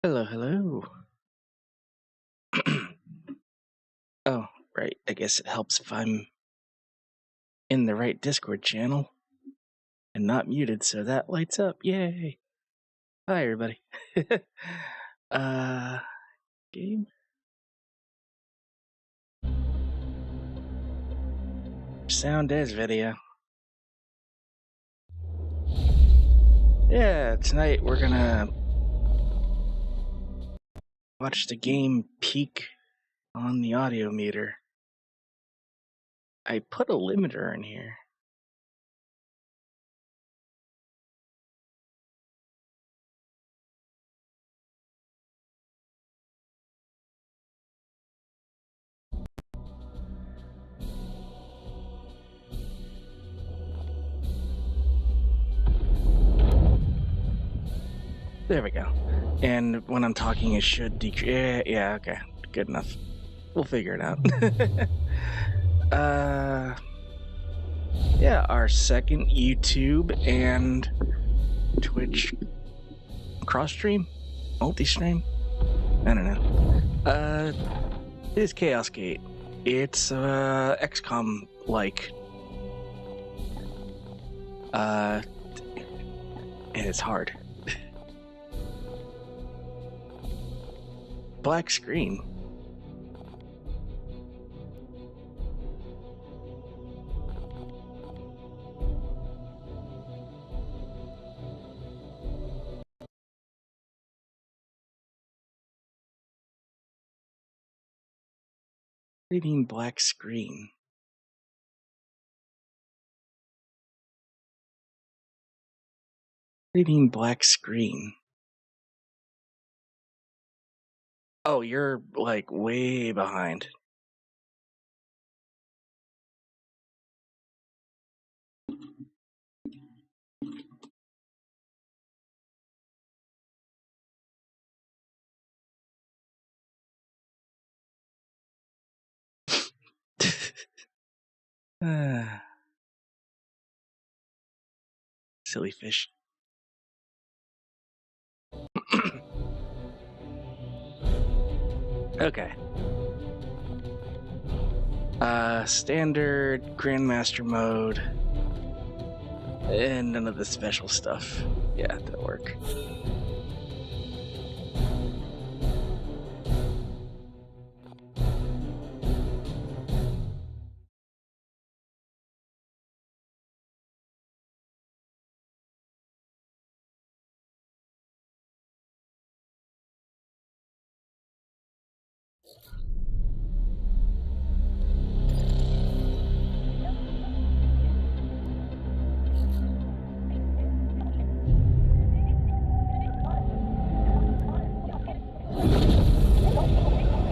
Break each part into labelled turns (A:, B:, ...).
A: Hello, hello. Oh, right. I guess it helps if I'm in the right Discord channel and not muted, so that lights up. Yay. Hi, everybody. Game? Sound as video. Yeah, tonight we're gonna watch the game peak on the audio meter. I put a limiter in here. There we go. And when I'm talking, it should decrease. Yeah, okay. Good enough. We'll figure it out. Yeah, our second YouTube and Twitch cross-stream? Multi-stream? I don't know. It is Chaos Gate. It's, XCOM-like. And it's hard. Black screen. What do you mean black screen? What do you mean black screen? Oh, you're, like, way behind. Silly fish. Okay. Standard Grandmaster mode. And none of the special stuff. Yeah, that'll work.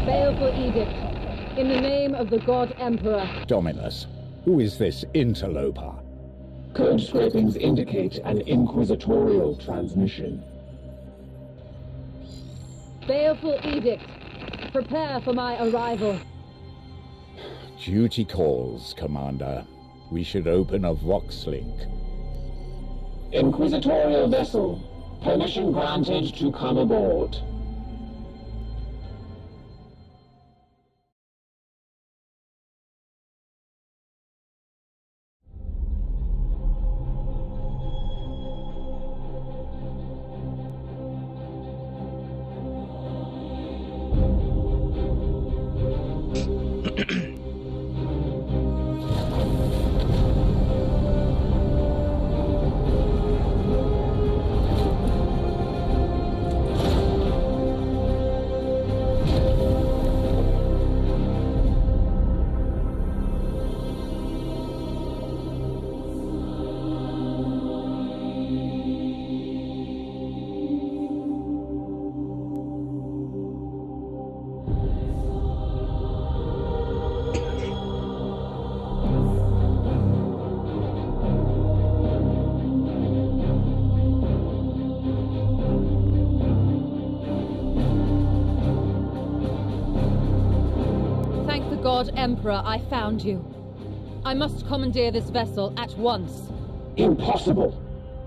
B: Baleful edict. In the name of the God Emperor.
C: Dominus, who is this interloper?
D: Code scrapings indicate an inquisitorial transmission.
B: Baleful edict. Prepare for my arrival.
C: Duty calls, Commander. We should open a Vox link.
D: Inquisitorial vessel. Permission granted to come aboard.
B: God Emperor, I found you. I must commandeer this vessel at once.
D: Impossible.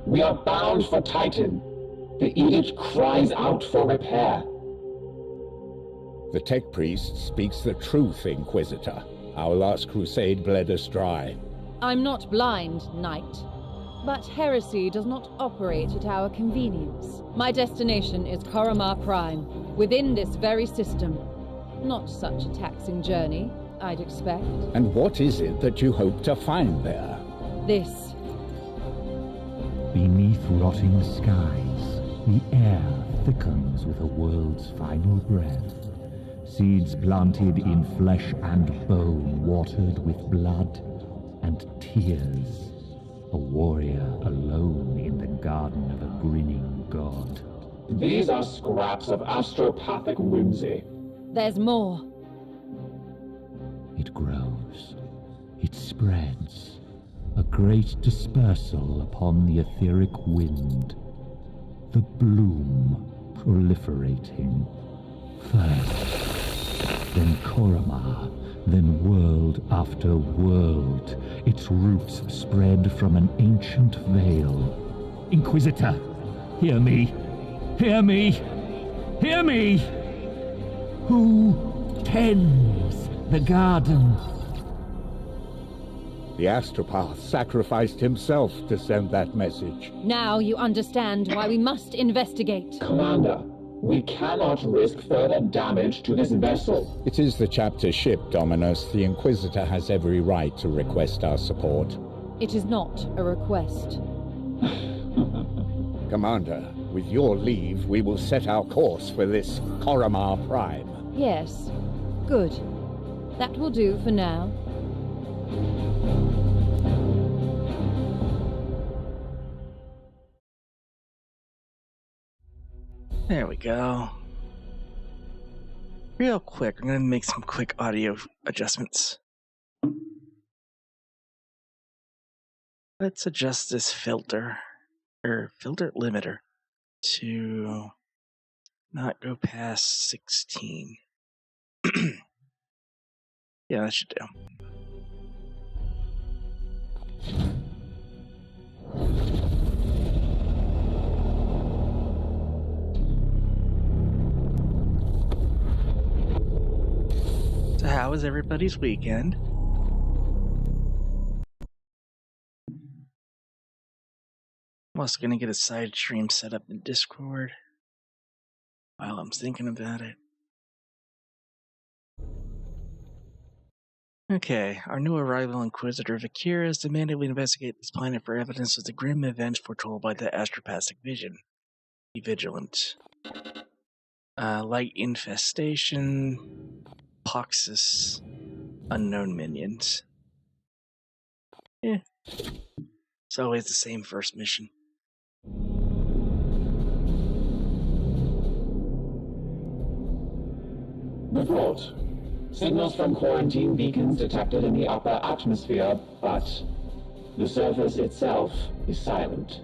D: We are bound for Titan. The edict cries out for repair.
C: The tech priest speaks the truth, Inquisitor. Our last crusade bled us dry.
B: I'm not blind, Knight. But heresy does not operate at our convenience. My destination is Koromar Prime, within this very system. Not such a taxing journey, I'd expect.
C: And what is it that you hope to find there?
B: This.
E: Beneath rotting skies, the air thickens with a world's final breath. Seeds planted in flesh and bone, watered with blood and tears. A warrior alone in the garden of a grinning god.
D: These are scraps of astropathic whimsy.
B: There's more.
E: It grows. It spreads. A great dispersal upon the etheric wind. The bloom proliferating. First, then Koromar, then world after world. Its roots spread from an ancient veil. Inquisitor, hear me! Hear me! Hear me! Who tends the garden?
C: The astropath sacrificed himself to send that message.
B: Now you understand why we must investigate.
D: Commander, we cannot risk further damage to this vessel.
C: It is the chapter ship, Dominus. The Inquisitor has every right to request our support.
B: It is not a request.
C: Commander, with your leave, we will set our course for this Koromar Prime.
B: Yes. Good. That will do for now.
A: There we go. Real quick, I'm going to make some quick audio adjustments. Let's adjust this filter, or filter limiter, to not go past 16. Yeah, that should do. So how was everybody's weekend? I'm also gonna get a side stream set up in Discord while I'm thinking about it. Okay, our new arrival Inquisitor Vakira has demanded we investigate this planet for evidence of the grim events foretold by the astropathic vision. Be vigilant. Light infestation, Poxus, unknown minions. It's always the same first mission.
D: Report. Signals from quarantine beacons detected in the upper atmosphere, but the surface itself is silent.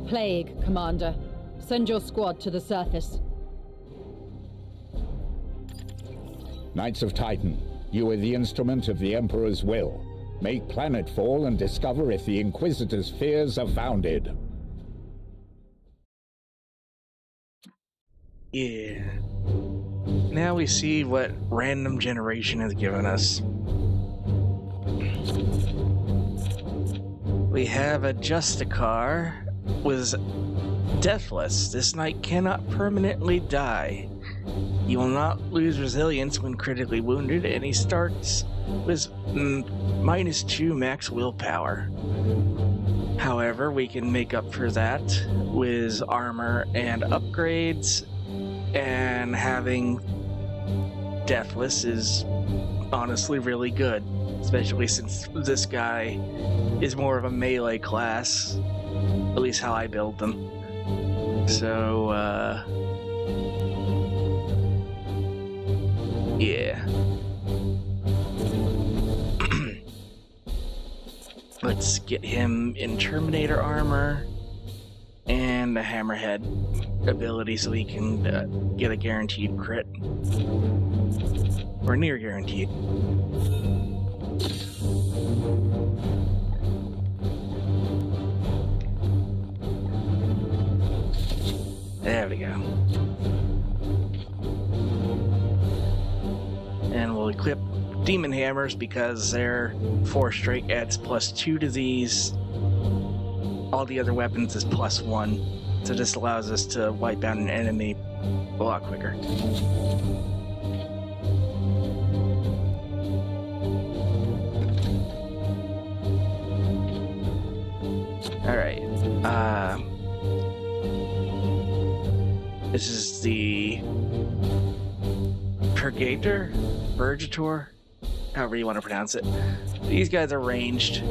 B: Plague, Commander. Send your squad to the surface.
C: Knights of Titan, you are the instrument of the Emperor's will. Make planetfall and discover if the Inquisitor's fears are founded.
A: Yeah. Now we see what random generation has given us. We have a Justicar with deathless. This knight cannot permanently die. He will not lose resilience when critically wounded, and he starts with -2 max willpower. However, we can make up for that with armor and upgrades, and having deathless is honestly really good, especially since this guy is more of a melee class, at least how I build them. So, yeah. Let's get him in Terminator armor and a Hammerhead ability so he can get a guaranteed crit. Or near guaranteed. go. And we'll equip Demon Hammers because they're 4 straight adds +2 to these. All the other weapons is +1. So this allows us to wipe out an enemy a lot quicker. Alright. This is the Purgator, however you want to pronounce it. These guys are ranged,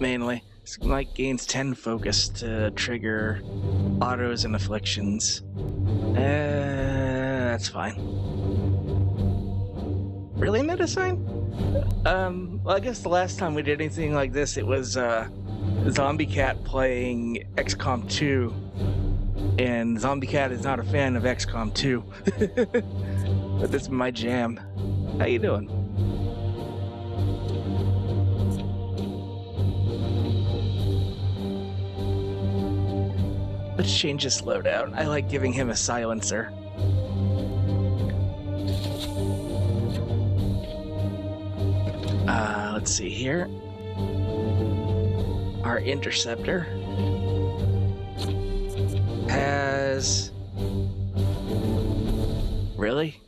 A: mainly. This knight gains 10 focus to trigger autos and afflictions. That's fine. Really, Medicine? Well, I guess the last time we did anything like this, it was Zombie Cat playing XCOM 2. And Zombie Cat is not a fan of XCOM 2. But this is my jam. How you doing? Let's change his loadout. I like giving him a silencer. Let's see here. Our interceptor has... Really?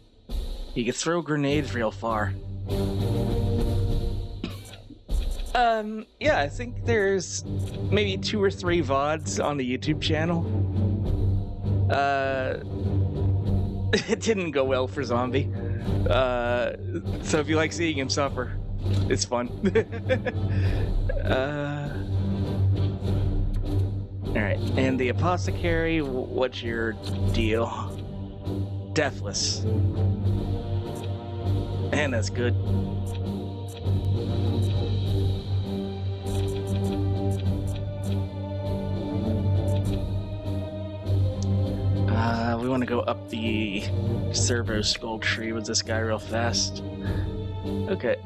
A: He can throw grenades real far. Yeah, I think there's maybe 2 or 3 VODs on the YouTube channel. It didn't go well for Zombie. So if you like seeing him suffer, it's fun. Alright, and the Apothecary, what's your deal? Deathless. And that's good. We want to go up the servo skull tree with this guy real fast. Okay.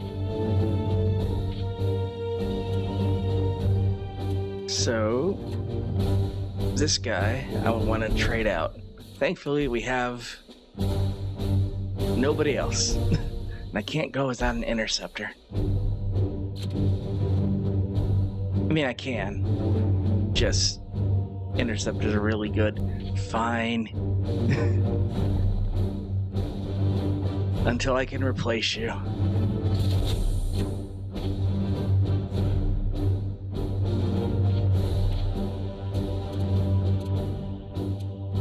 A: So, this guy I would want to trade out. Thankfully, we have nobody else. And I can't go without an interceptor. I mean, I can. Just, interceptors are really good. Fine. Until I can replace you.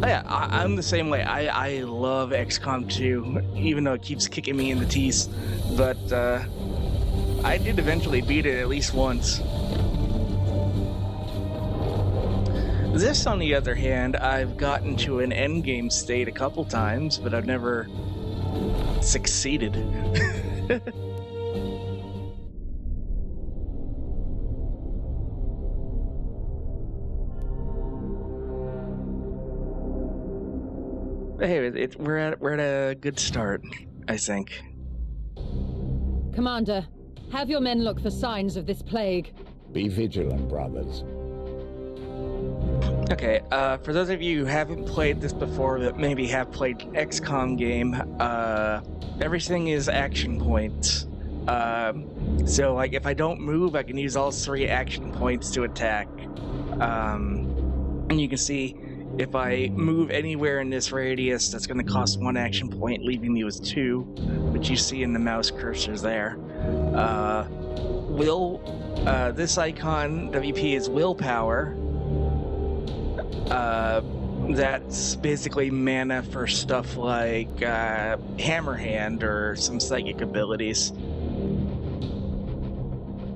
A: Oh yeah, I'm the same way. I love XCOM 2, even though it keeps kicking me in the teeth. But I did eventually beat it at least once. This, on the other hand, I've gotten to an endgame state a couple times, but I've never succeeded. Hey, we're at a good start, I think.
B: Commander, have your men look for signs of this plague.
C: Be vigilant, brothers.
A: Okay, for those of you who haven't played this before, but maybe have played XCOM game, everything is action points. So, like, if I don't move, I can use all 3 action points to attack. And you can see, if I move anywhere in this radius, that's going to cost 1 action point, leaving me with 2, which you see in the mouse cursors there. This icon, WP, is willpower. That's basically mana for stuff like Hammer Hand or some psychic abilities.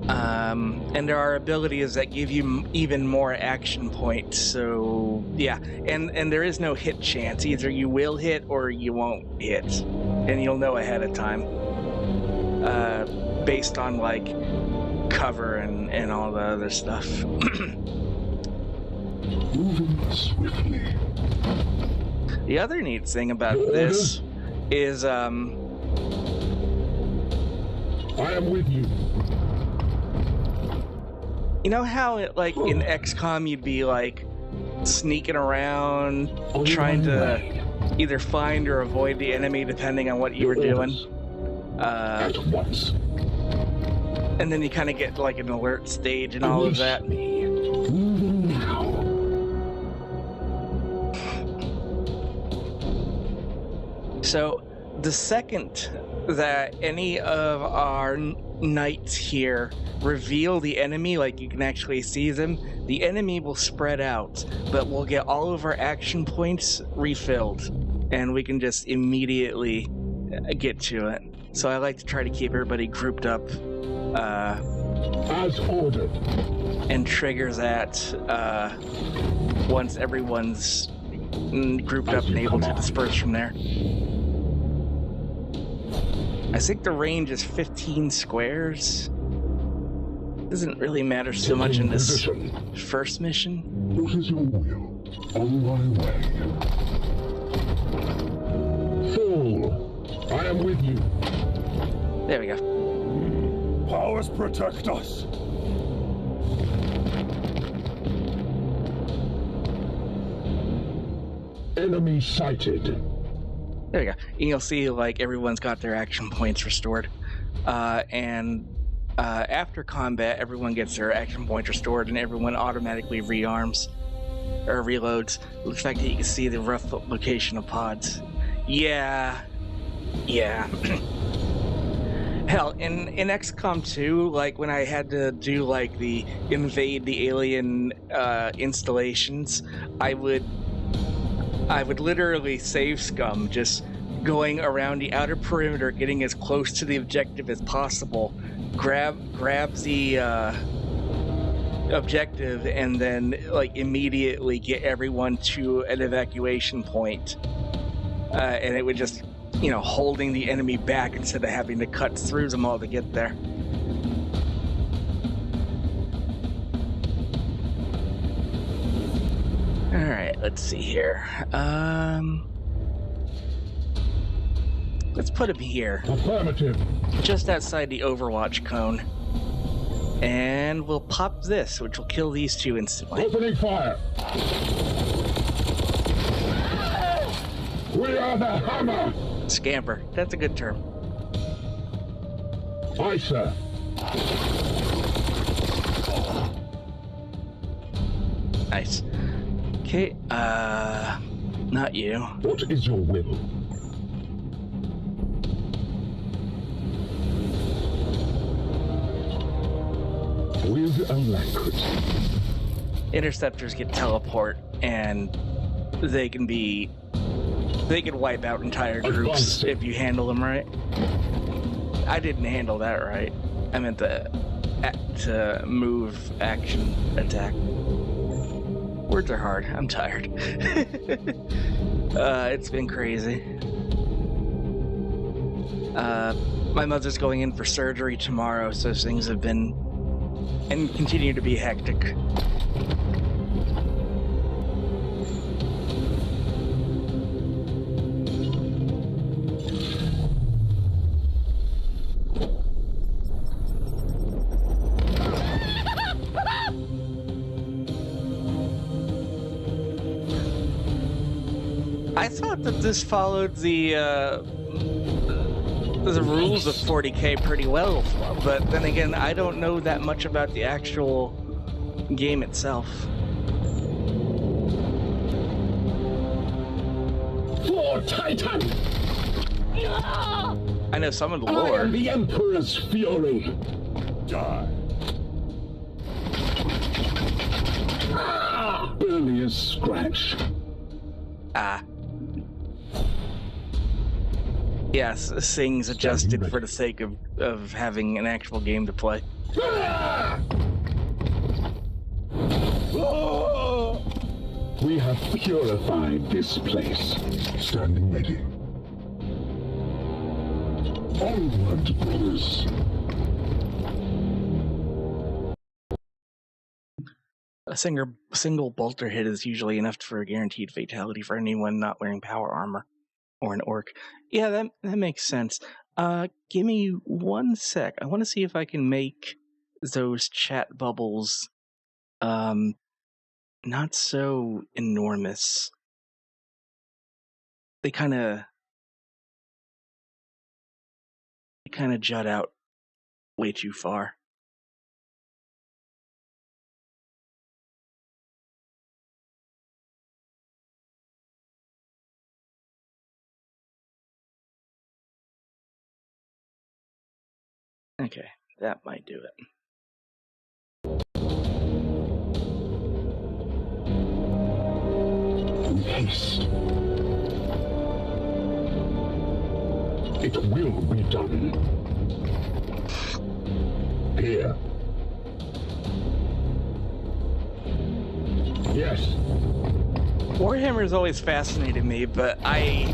A: And there are abilities that give you even more action points, so yeah, and there is no hit chance. Either you will hit or you won't hit, and you'll know ahead of time, based on like cover and all the other stuff.
F: Moving swiftly.
A: The other neat thing about this is
F: I am with you.
A: you know how it, like in XCOM you'd be like sneaking around, trying to either find or avoid the enemy, depending on what you were doing.
F: At once.
A: And then you kind of get like an alert stage and all of that.
F: Moving now.
A: So the second that any of our knights here reveal the enemy, like you can actually see them, the enemy will spread out, but we'll get all of our action points refilled, and we can just immediately get to it. So I like to try to keep everybody grouped up.
F: As ordered.
A: And trigger that once everyone's grouped up and able to disperse from there. I think the range is 15 squares. Doesn't really matter so much in this first mission.
F: What is your will? On my way. Fool, I am with you.
A: There we go.
F: Powers protect us. Enemy sighted.
A: There we go. And you'll see like everyone's got their action points restored. And after combat, everyone gets their action points restored and everyone automatically rearms or reloads. The fact that you can see the rough location of pods. Yeah. Hell, in XCOM 2, like when I had to do like the invade the alien installations, I would literally save scum, just going around the outer perimeter, getting as close to the objective as possible, grab the objective, and then like immediately get everyone to an evacuation point. And it would just, holding the enemy back instead of having to cut through them all to get there. Alright, let's see here. Let's put him here.
F: Affirmative.
A: Just outside the Overwatch cone. And we'll pop this, which will kill these two instantly.
F: Opening fire. We are the hammer.
A: Scamper. That's a good term.
F: Aye, sir.
A: Nice. Okay, not you.
F: What is your will? With alacrity.
A: Interceptors get teleport, and they can wipe out entire groups if you handle them right. I didn't handle that right. I meant to move, action, attack. Words are hard. I'm tired. It's been crazy. My mother's going in for surgery tomorrow, so things have been and continue to be hectic. I thought that this followed the rules of 40K pretty well, but then again, I don't know that much about the actual game itself.
F: For Titan!
A: I know some of the
F: I
A: lore.
F: am the Emperor's fury. Die. Barely a scratch.
A: Yes, things adjusted for the sake of having an actual game to play.
F: We have purified this place. Standing ready. Onward, brothers.
A: A single bolter hit is usually enough for a guaranteed fatality for anyone not wearing power armor. Or an orc. Yeah, that makes sense. Give me 1 sec. I want to see if I can make those chat bubbles not so enormous. They kind of jut out way too far. Okay, that might do it.
F: Haste. It will be done. Here. Yes.
A: Warhammer's always fascinated me, but I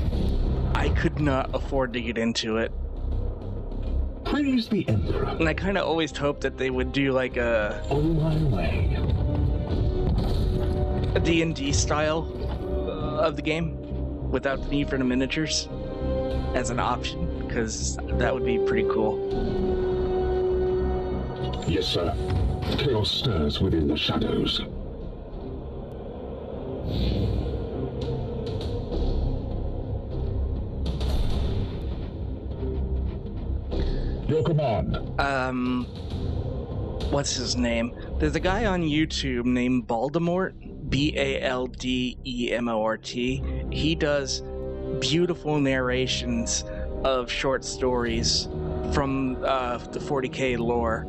A: could not afford to get into it.
F: Praise the Emperor.
A: And I kind of always hoped that they would do like a
F: On my way.
A: D&D style of the game without the need for the miniatures as an option, because that would be pretty cool.
F: Yes, sir. Chaos stirs within the shadows. Your command.
A: What's his name? There's a guy on YouTube named Baldemort, Baldemort. He does beautiful narrations of short stories from the 40k lore.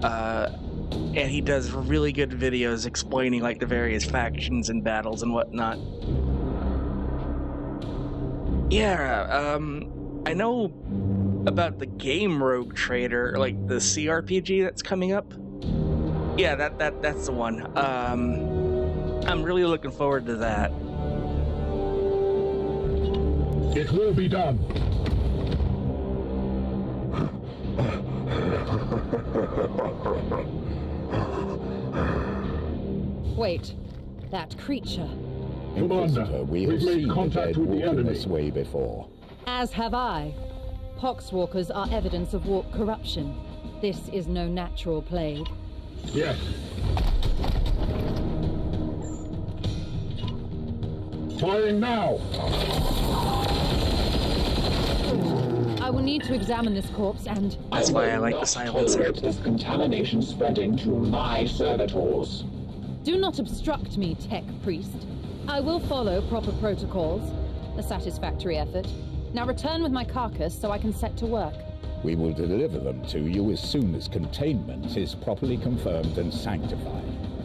A: And he does really good videos explaining like the various factions and battles and whatnot. Yeah, I know about the game Rogue Trader, like the CRPG that's coming up. Yeah, that's the one. I'm really looking forward to that.
F: It will be done.
B: Wait, that creature.
F: Commander,
C: we've
F: we've made
C: seen
F: contact
C: the
F: with the
C: dead walking
F: enemy.
C: this way before.
B: As have I. Poxwalkers are evidence of warp corruption. This is no natural plague.
F: Yes. Firing now.
B: I will need to examine this corpse and...
A: That's why I like the
D: not
A: silencer.
D: tolerate this contamination spreading to my servitors.
B: Do not obstruct me, tech priest. I will follow proper protocols. A satisfactory effort. Now return with my carcass so I can set to work.
C: We will deliver them to you as soon as containment is properly confirmed and sanctified.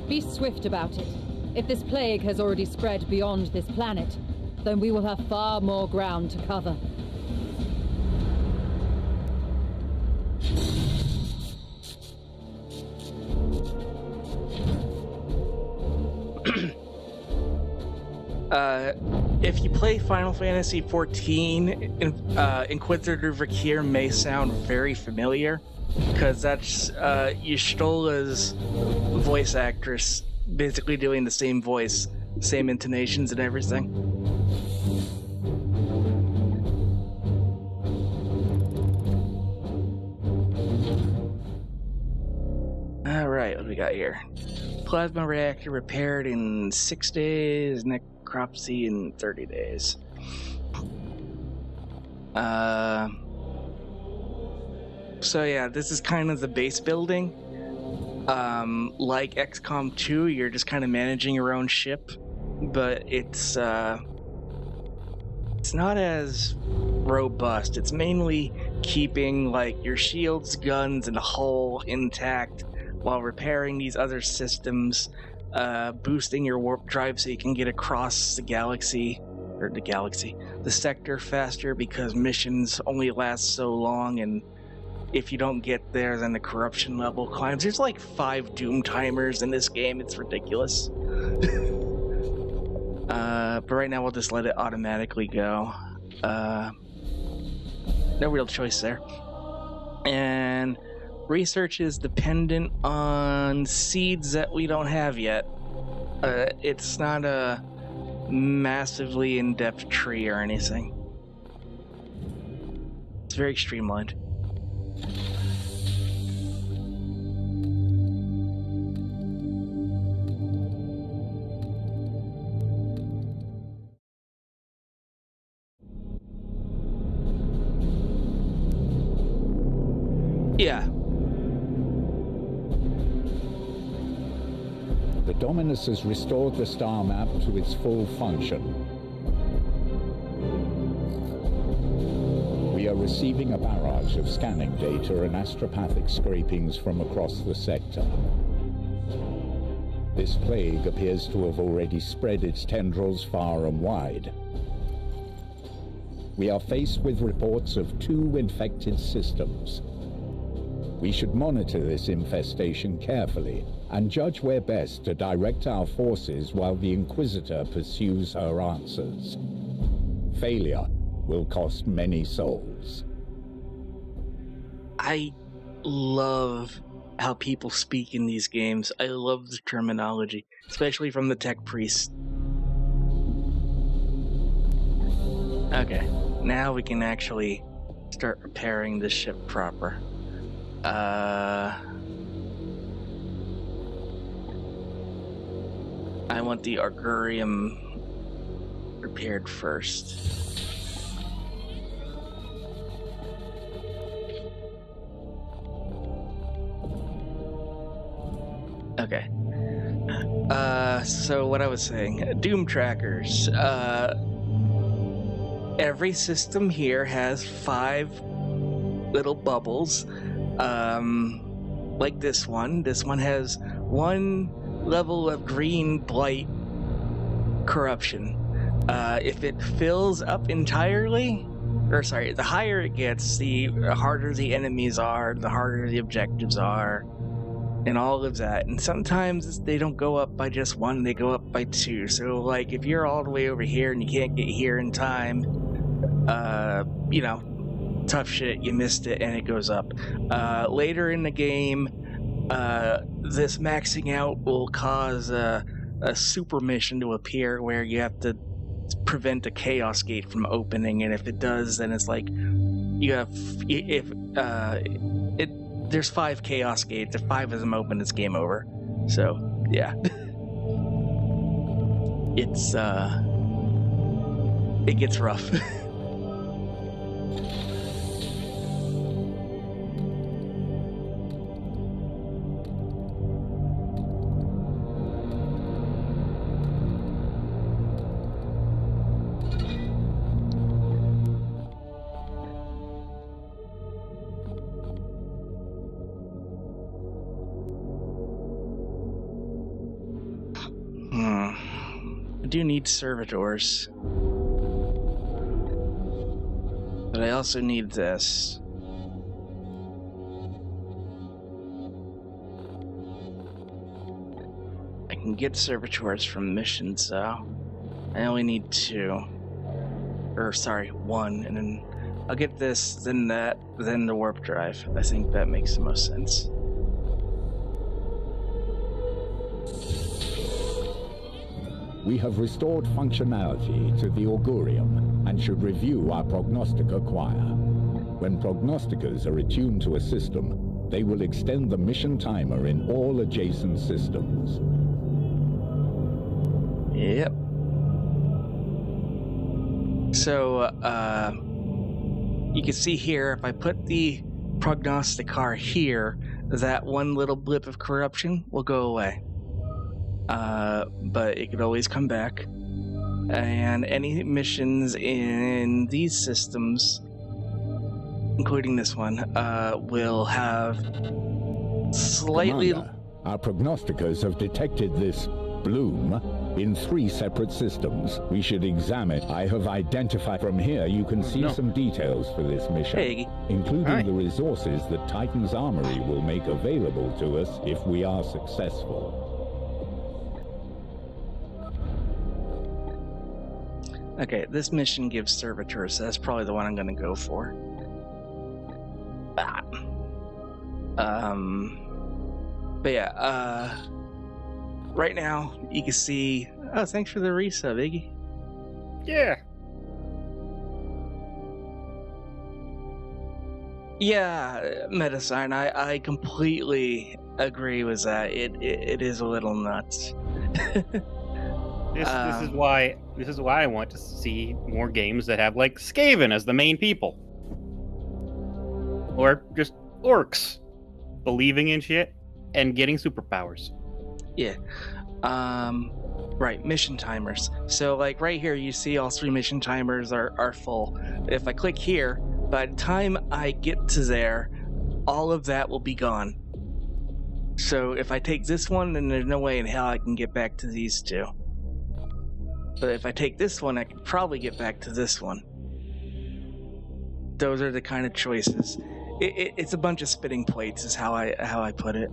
B: Be swift about it. If this plague has already spread beyond this planet, then we will have far more ground to cover.
A: If you play Final Fantasy XIV, Inquisitor Vakir may sound very familiar, because that's Y'shtola's voice actress, basically doing the same voice, same intonations and everything. Alright, what do we got here? Plasma reactor repaired in 6 days, necropsy in 30 days. So yeah, this is kind of the base building. Like XCOM 2, you're just kind of managing your own ship, but it's not as robust. It's mainly keeping like your shields, guns, and hull intact while repairing these other systems, boosting your warp drive so you can get across the sector faster, because missions only last so long, and if you don't get there, then the corruption level climbs. There's like 5 doom timers in this game. It's ridiculous. But right now we'll just let it automatically go. No real choice there. And research is dependent on seeds that we don't have yet. It's not a massively in-depth tree or anything. It's very streamlined. Yeah.
C: The Dominus has restored the star map to its full function. We are receiving a barrage of scanning data and astropathic scrapings from across the sector. This plague appears to have already spread its tendrils far and wide. We are faced with reports of 2 infected systems. We should monitor this infestation carefully and judge where best to direct our forces while the Inquisitor pursues her answers. Failure will cost many souls.
A: I love how people speak in these games. I love the terminology, especially from the tech priest. Okay, now we can actually start repairing this ship proper. I want the Argurium repaired first. Okay. So what I was saying, Doom trackers. Every system here has 5 little bubbles. Like this one. This one has 1 level of green blight corruption. If it fills up entirely, the higher it gets, the harder the enemies are, the harder the objectives are, and all of that. And sometimes they don't go up by just 1, they go up by 2. So, like, if you're all the way over here and you can't get here in time, tough shit, you missed it, and it goes up. Later in the game, this maxing out will cause a super mission to appear where you have to prevent a chaos gate from opening, and if it does, then it's like there's 5 chaos gates. If 5 of them open, it's game over. So yeah. It gets rough. I do need servitors. But I also need this. I can get servitors from missions, though. I only need 2. Or, sorry, 1. And then I'll get this, then that, then the warp drive. I think that makes the most sense.
C: We have restored functionality to the Augurium and should review our prognostica choir. When prognosticas are attuned to a system, they will extend the mission timer in all adjacent systems.
A: Yep. So, you can see here, if I put the prognosticar here, that 1 little blip of corruption will go away. But it could always come back. And any missions in these systems, including this one, will have slightly...
C: Commander, our prognosticators have detected this bloom in 3 separate systems. We should examine. I have identified. From here, you can see some details for this mission, including the resources that Titan's Armory will make available to us if we are successful.
A: Okay, this mission gives servitors, so that's probably the one I'm gonna go for. But yeah, right now, you can see... Oh, thanks for the resub, Iggy.
G: Yeah.
A: Yeah, Metasign, I completely agree with that. It is a little nuts.
G: This is why I want to see more games that have like Skaven as the main people, or just orcs believing in shit and getting superpowers.
A: Yeah. Right, mission timers. So, like, right here, you see all 3 mission timers are full. If I click here, by the time I get to there, all of that will be gone. So, if I take this one, then there's no way in hell I can get back to these 2. But if I take this one, I can probably get back to this one. Those are the kind of choices. It's a bunch of spitting plates, is how I put it.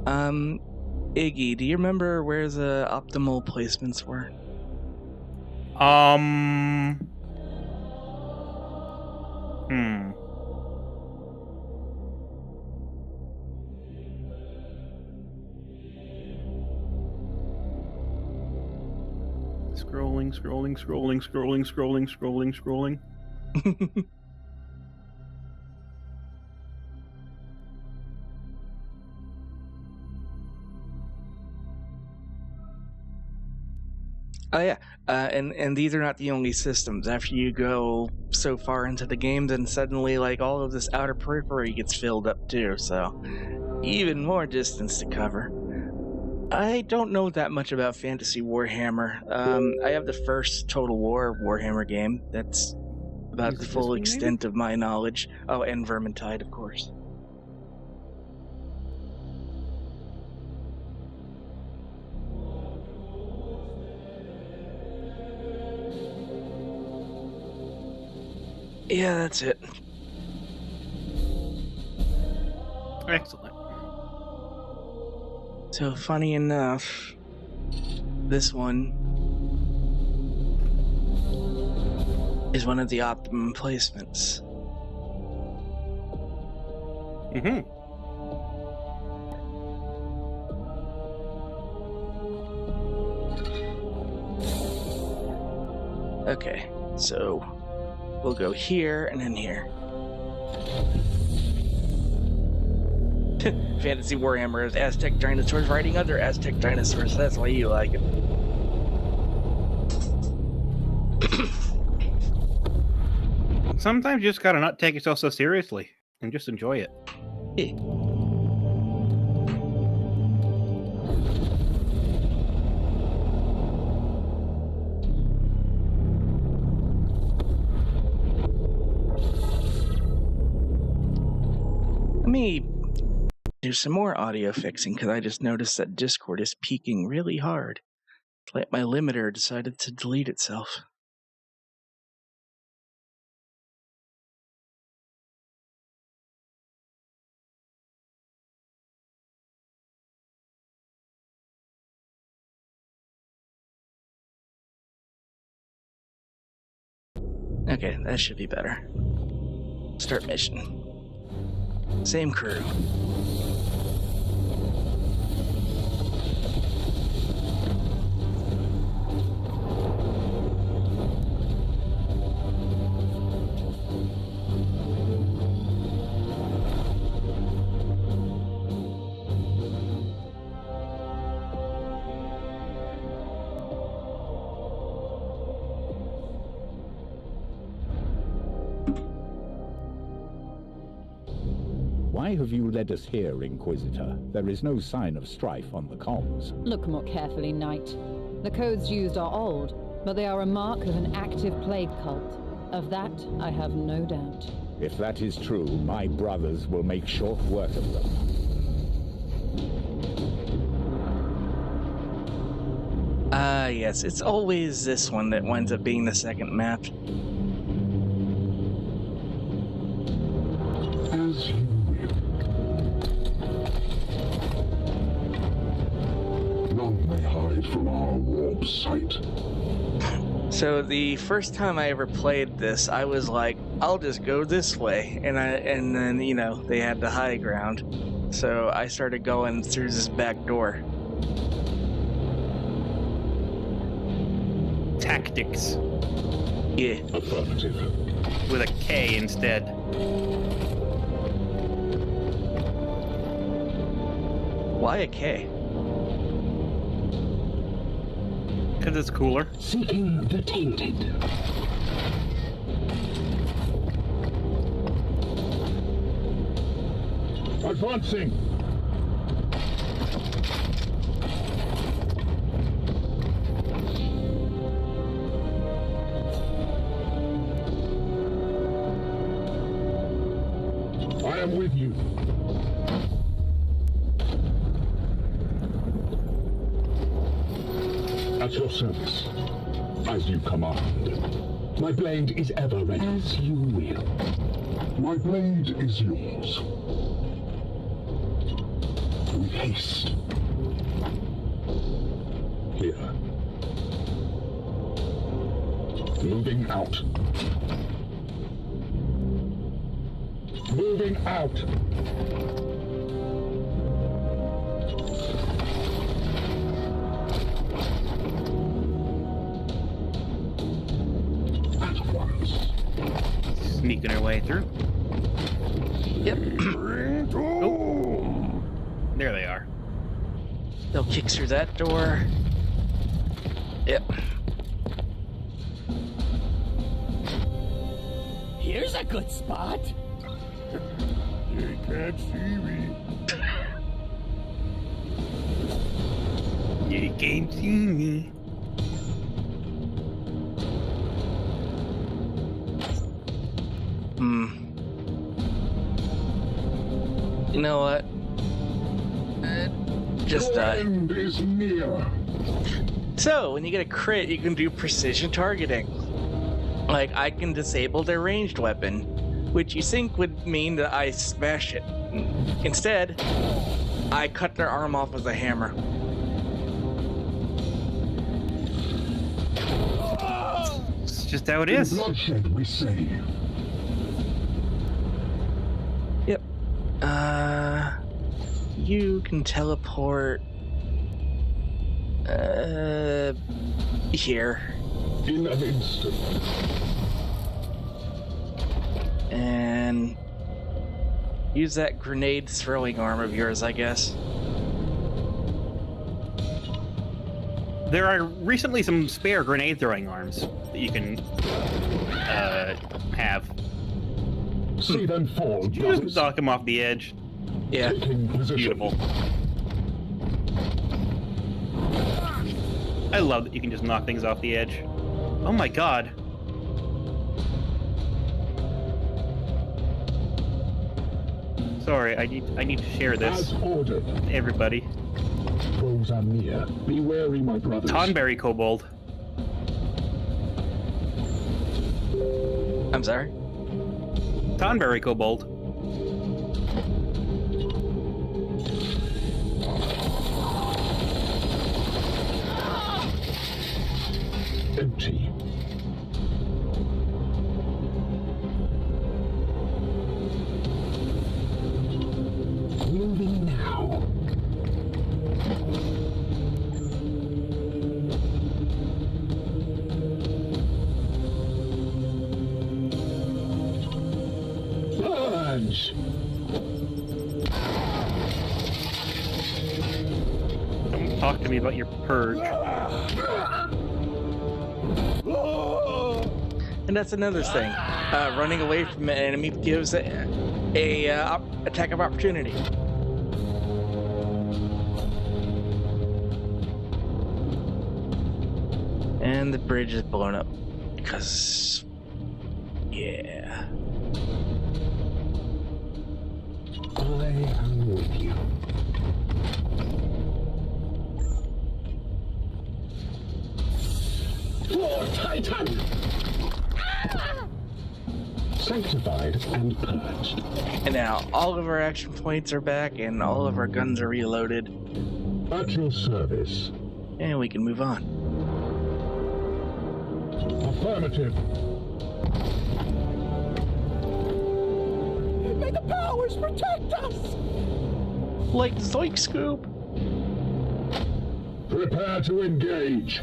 A: Iggy, do you remember where the optimal placements were?
G: Scrolling.
A: Oh yeah, and these are not the only systems. After you go so far into the game, then suddenly like all of this outer periphery gets filled up too, so even more distance to cover. I don't know that much about Fantasy Warhammer. I have the first Total War Warhammer game. That's about the full extent of my knowledge. Oh, and Vermintide, of course. Yeah, that's it.
G: Excellent.
A: So, funny enough, this one is one of the optimum placements.
G: Mm-hmm.
A: Okay, so we'll go here and then here. Fantasy Warhammer is Aztec dinosaurs riding other Aztec dinosaurs. That's why you like it.
G: Sometimes you just gotta not take yourself so seriously and just enjoy it.
A: Yeah. Let me do some more audio fixing because I just noticed that Discord is peaking really hard. It's like my limiter decided to delete itself. Okay, that should be better. Start mission. Same crew.
C: Why have you led us here, Inquisitor? There is no sign of strife on the comms.
B: Look more carefully, Knight. The codes used are old, but they are a mark of an active plague cult. Of that, I have no doubt.
C: If that is true, my brothers will make short work of them.
A: Yes, it's always this one that winds up being the second map.
F: As you will. None may hide from our warp sight.
A: So the first time I ever played this, I was like, I'll just go this way. And then, you know, they had the high ground. So I started going through this back door.
G: Tactics.
A: Yeah.
F: Affirmative.
G: With a K instead.
A: Why a K?
G: Because it's cooler.
F: Seeking the tainted. Advancing! I am with you. At your service. As you command. My blade is ever ready. As you will. My blade is yours. With haste. Here. Moving out. Moving out. At once.
G: Sneaking our way through.
A: Yep.
G: Oh. There they are.
A: They'll kick through that door. Yep.
H: Here's a good spot.
F: You can't see me.
G: You can't see me.
A: You know what? Just
F: Your end is near.
A: So, when you get a crit, you can do precision targeting. Like, I can disable their ranged weapon, which you think would mean that I smash it. Instead, I cut their arm off with a hammer.
G: It's just how it is.
F: Bloodshed, we say.
A: Yep. You can teleport... here.
F: In an instant.
A: And... use that grenade throwing arm of yours, I guess.
G: There are recently some spare grenade throwing arms that you can have.
F: See them fall,
G: You just
F: brothers.
G: knock them off the edge.
A: Yeah.
F: Taking position.
G: Beautiful. I love that you can just knock things off the edge. Oh my god. Sorry, I need to share this
F: As ordered.
G: with everybody.
F: Foes are near. Be wary, my brothers.
G: Tonberry Kobold.
A: I'm sorry?
G: Tonberry Kobold.
F: Empty. Moving now. Purge.
G: Don't talk to me about your purge.
A: And that's another thing. Running away from an enemy gives a attack of opportunity. And the bridge is blown up. Because... yeah.
F: I am with you. For Titan! Sanctified and purged.
A: And now all of our action points are back and all of our guns are reloaded.
F: At your service.
A: And we can move on.
F: Affirmative.
H: May the powers protect us!
A: Like Zoink Scoop!
F: Prepare to engage.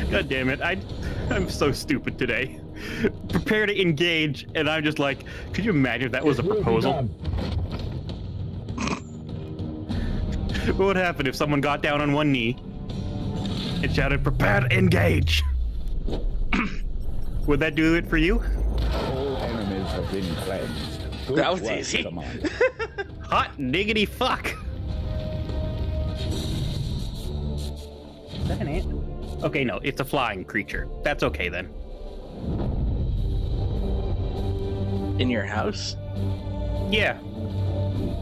G: God damn it, I'm so stupid today. Prepare to engage, and I'm just like, could you imagine if that was a
F: It will be
G: proposal?
F: done.
G: What would happen if someone got down on one knee and shouted, prepare to engage? Would that do it for you?
C: All enemies have been cleansed. Good
A: That was
C: work,
A: easy.
C: Commander.
G: Hot diggity fuck. Is that an ant? Okay, no, it's a flying creature. That's okay then.
A: In your house?
G: Yeah.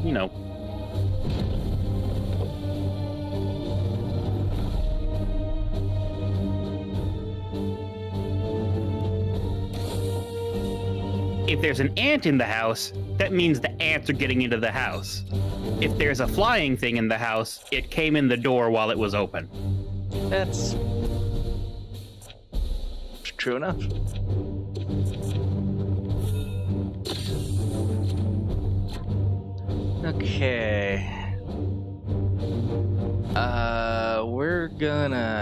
G: You know. If there's an ant in the house, that means the ants are getting into the house. If there's a flying thing in the house, it came in the door while it was open.
A: That's true enough. Okay. We're gonna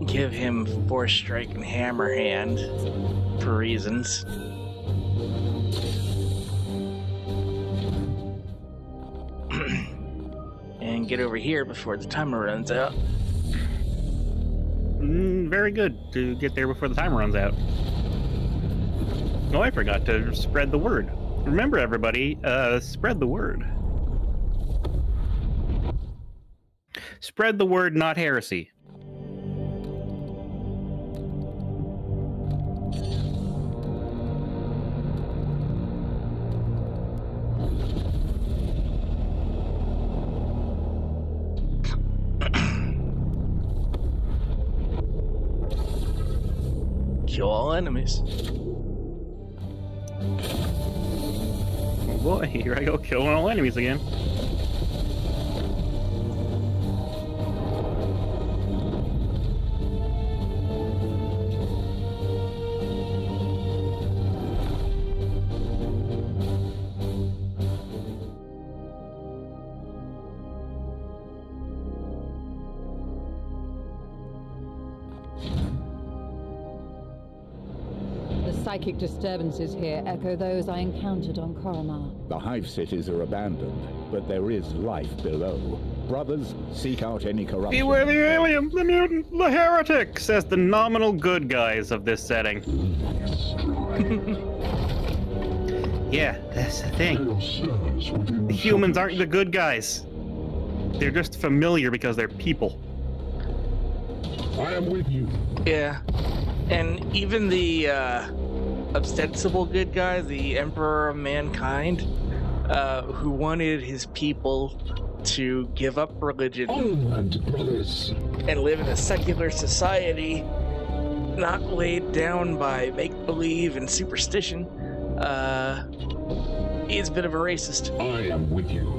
A: give him Force Strike and Hammer Hand for reasons. And get over here before the timer runs out.
G: Very good to get there before the timer runs out. Oh, I forgot to spread the word. Remember, everybody, spread the word. Spread the word, not heresy.
A: Kill all enemies.
G: Oh boy, here I go killing all enemies again.
B: Psychic disturbances here echo those I encountered on Koromar.
C: The hive cities are abandoned, but there is life below. Brothers, seek out any corruption.
G: Beware the alien, the mutant, the heretic, says the nominal good guys of this setting. Yeah, that's the thing. The humans aren't the good guys. They're just familiar because they're people.
F: I am with you.
A: Yeah. And even the ostensible good guy, the Emperor of Mankind, who wanted his people to give up religion
F: Onward, brothers.
A: and live in a secular society not laid down by make-believe and superstition, he's a bit of a racist.
F: I am with you.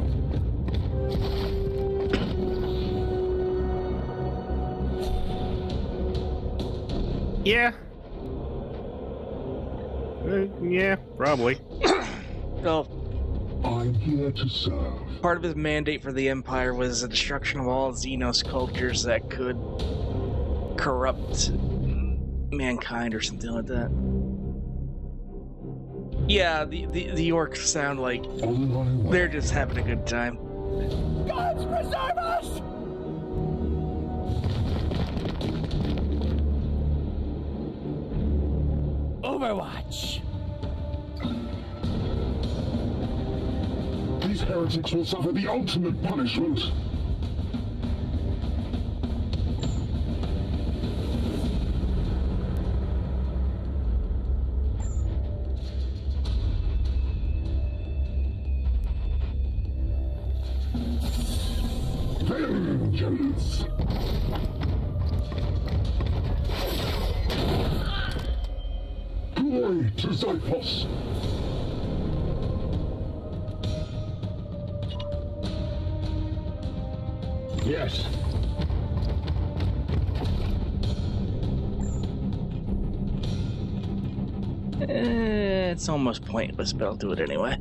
G: Yeah. Yeah, probably.
A: Well,
F: I'm here to serve.
A: part of his mandate for the Empire was the destruction of all Xenos cultures that could corrupt mankind or something like that. Yeah, the orcs sound like
F: On my way.
A: they're just having a good time.
H: Gods preserve us! Overwatch.
F: These heretics will suffer the ultimate punishment. Vengeance. Glory to Xyphos. Yes.
A: It's almost pointless, but I'll do it anyway.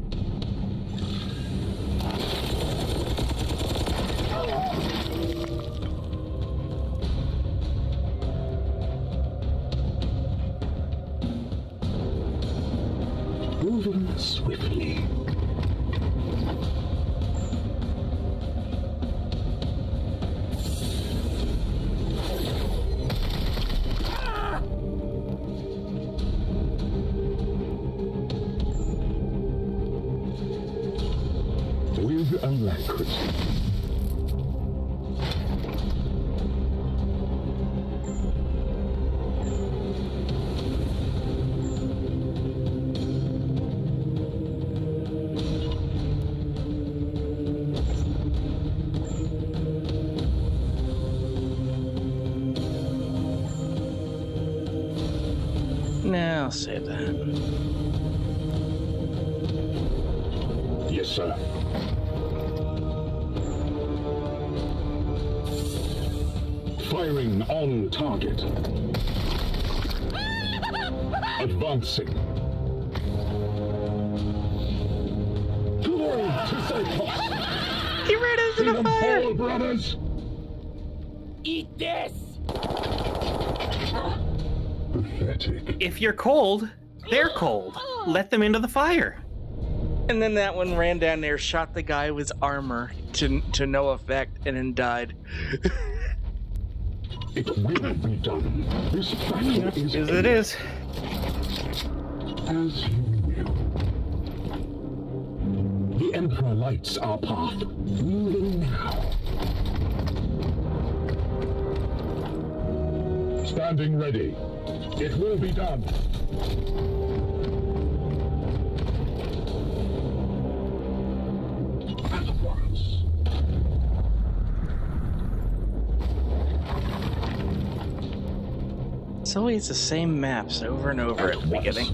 F: Moving swiftly. with alacrity.
A: Nah, I'll save that.
F: Yes, sir. Firing on target. Advancing. Glory to Cyclops!
A: He ran into
F: See
A: the
F: them
A: fire!
F: fall, brothers!
H: Eat this!
F: Pathetic.
G: If you're cold, they're cold. Let them into the fire.
A: And then that one ran down there, shot the guy with armor to no effect, and then died.
F: It will be done. This battle is
G: As it is.
F: as you will. The Emperor lights our path. Moving now. Standing ready. It will be done. At once.
A: It's always the same maps over and over at the beginning.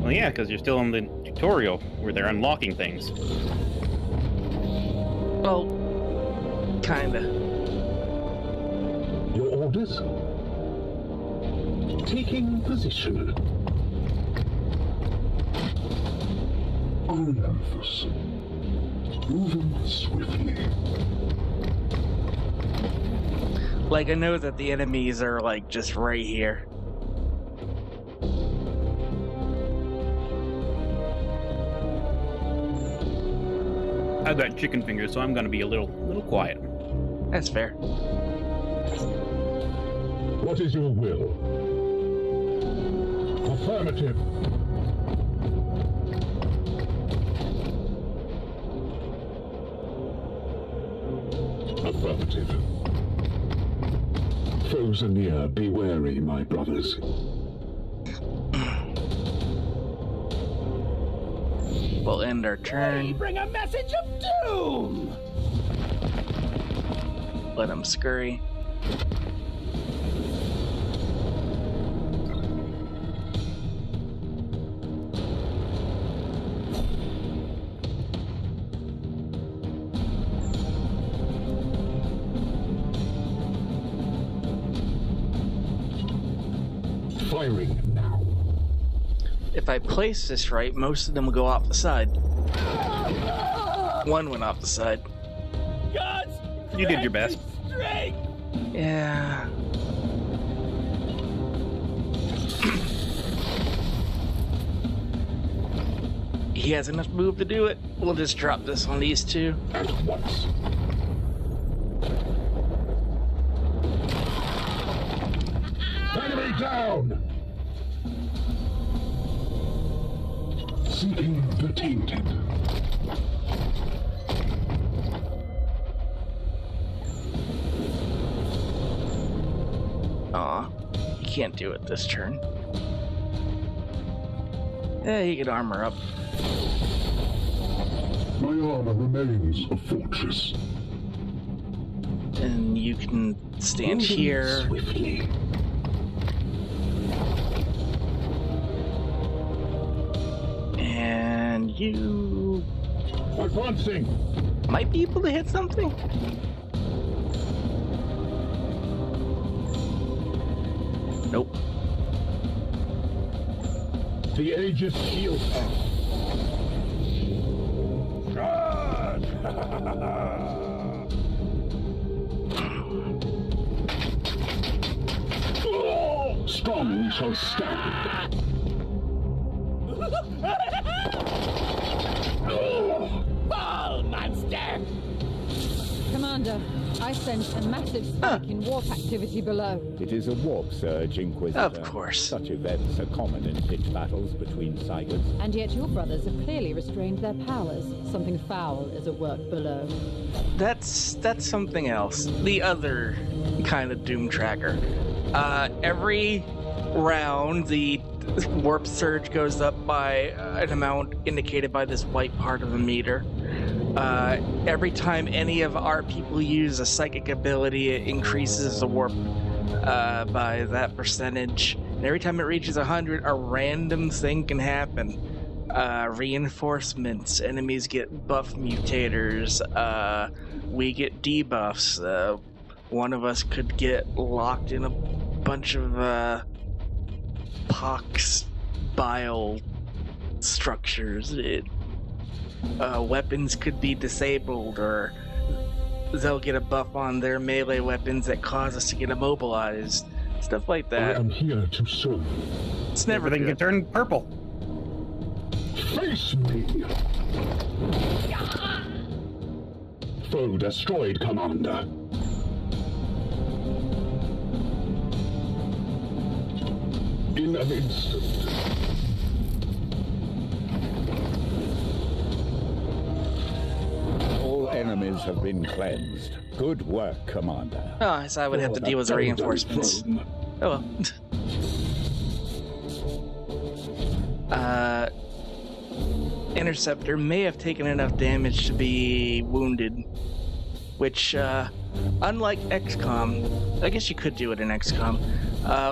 G: Well, yeah, because you're still in the tutorial where they're unlocking things.
A: Well, kinda.
F: Your orders? Taking position. Nervous. Moving swiftly.
A: Like, I know that the enemies are, like, just right here.
G: I've got chicken fingers, so I'm going to be a little quiet.
A: That's fair.
F: What is your will? Affirmative. Affirmative. Foes are near. Be wary, my brothers.
A: We'll end our
H: They
A: turn.
H: bring a message of doom!
A: Let them scurry.
F: Firing now.
A: If I place this right, most of them will go off the side. One went off the side.
H: God's
G: You did your best.
H: strength!
A: Yeah. He has enough move to do it. We'll just drop this on these two.
F: At once. Enemy down! Seeking the tainted.
A: Aw, you can't do it this turn. Yeah, you can armor up.
F: My armor remains a fortress.
A: And you can stand
F: Moving
A: here.
F: Swiftly.
A: And you
F: Advancing.
A: might be able to hit something. Nope.
F: The Aegis shield. Strong shall stand.
H: Fall, monster!
B: Commander, I sense a massive spike in warp activity below.
C: It is a warp surge, Inquisitor.
A: Of course.
C: Such events are common in pitch battles between Cygers.
B: And yet your brothers have clearly restrained their powers. Something foul is at work below.
A: That's something else. The other kind of doom tracker. Every round, the warp surge goes up by an amount indicated by this white part of the meter. Every time any of our people use a psychic ability, it increases the warp by that percentage. And every time it reaches 100, a random thing can happen. Reinforcements, enemies get buff mutators, we get debuffs. One of us could get locked in a bunch of pox bile structures. Weapons could be disabled, or they'll get a buff on their melee weapons that cause us to get immobilized. Stuff like
F: I
A: that.
F: am here to serve.
A: It's never
G: Everything
A: good.
G: can turn purple.
F: Face me! Foe destroyed, Commander. In an instant.
C: All enemies have been cleansed. Good work, Commander.
A: Oh, so I would have to deal with the reinforcements. Oh well. Interceptor may have taken enough damage to be wounded, which, unlike XCOM, I guess you could do it in XCOM.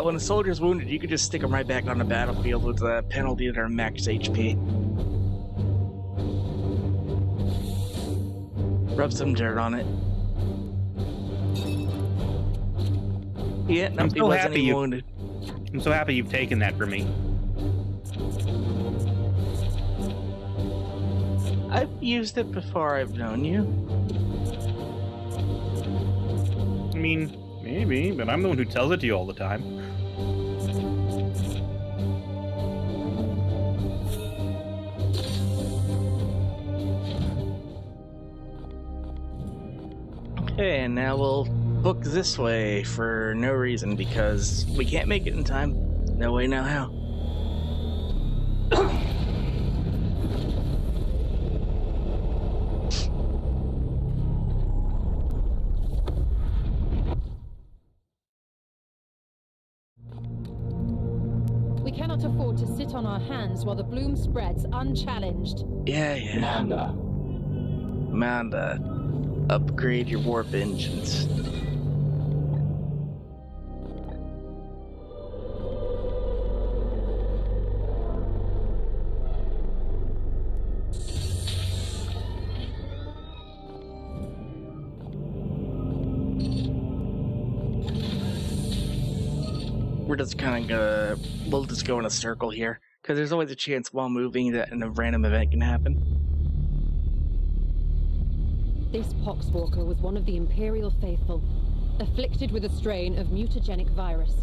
A: When a soldier's wounded, you could just stick them right back on the battlefield with a penalty to their max HP. Rub some dirt on it. Yeah, no,
G: I'm
A: he
G: so
A: wasn't
G: happy
A: even
G: you-
A: wounded.
G: I'm so happy you've taken that from me.
A: I've used it before I've known you.
G: I mean, maybe, but I'm the one who tells it to you all the time.
A: Okay, and now we'll book this way for no reason because we can't make it in time. No way, no how.
B: We cannot afford to sit on our hands while the bloom spreads unchallenged.
A: Yeah.
D: Commander,
A: Amanda, upgrade your warp engines. We're just kind of we'll just go in a circle here, because there's always a chance while moving that a random event can happen.
B: This poxwalker was one of the Imperial faithful, afflicted with a strain of mutagenic virus.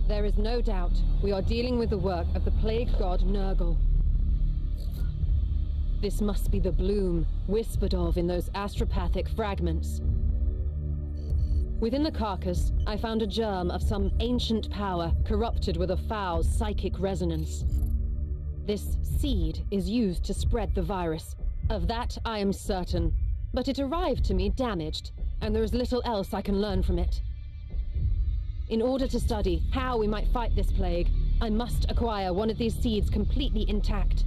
B: There is no doubt we are dealing with the work of the plague god Nurgle. This must be the bloom whispered of in those astropathic fragments. Within the carcass, I found a germ of some ancient power corrupted with a foul psychic resonance. This seed is used to spread the virus. Of that I am certain, but it arrived to me damaged, and there is little else I can learn from it. In order to study how we might fight this plague, I must acquire one of these seeds completely intact.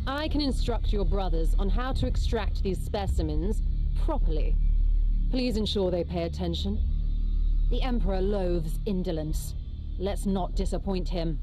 B: I can instruct your brothers on how to extract these specimens properly. Please ensure they pay attention. The Emperor loathes indolence. Let's not disappoint him.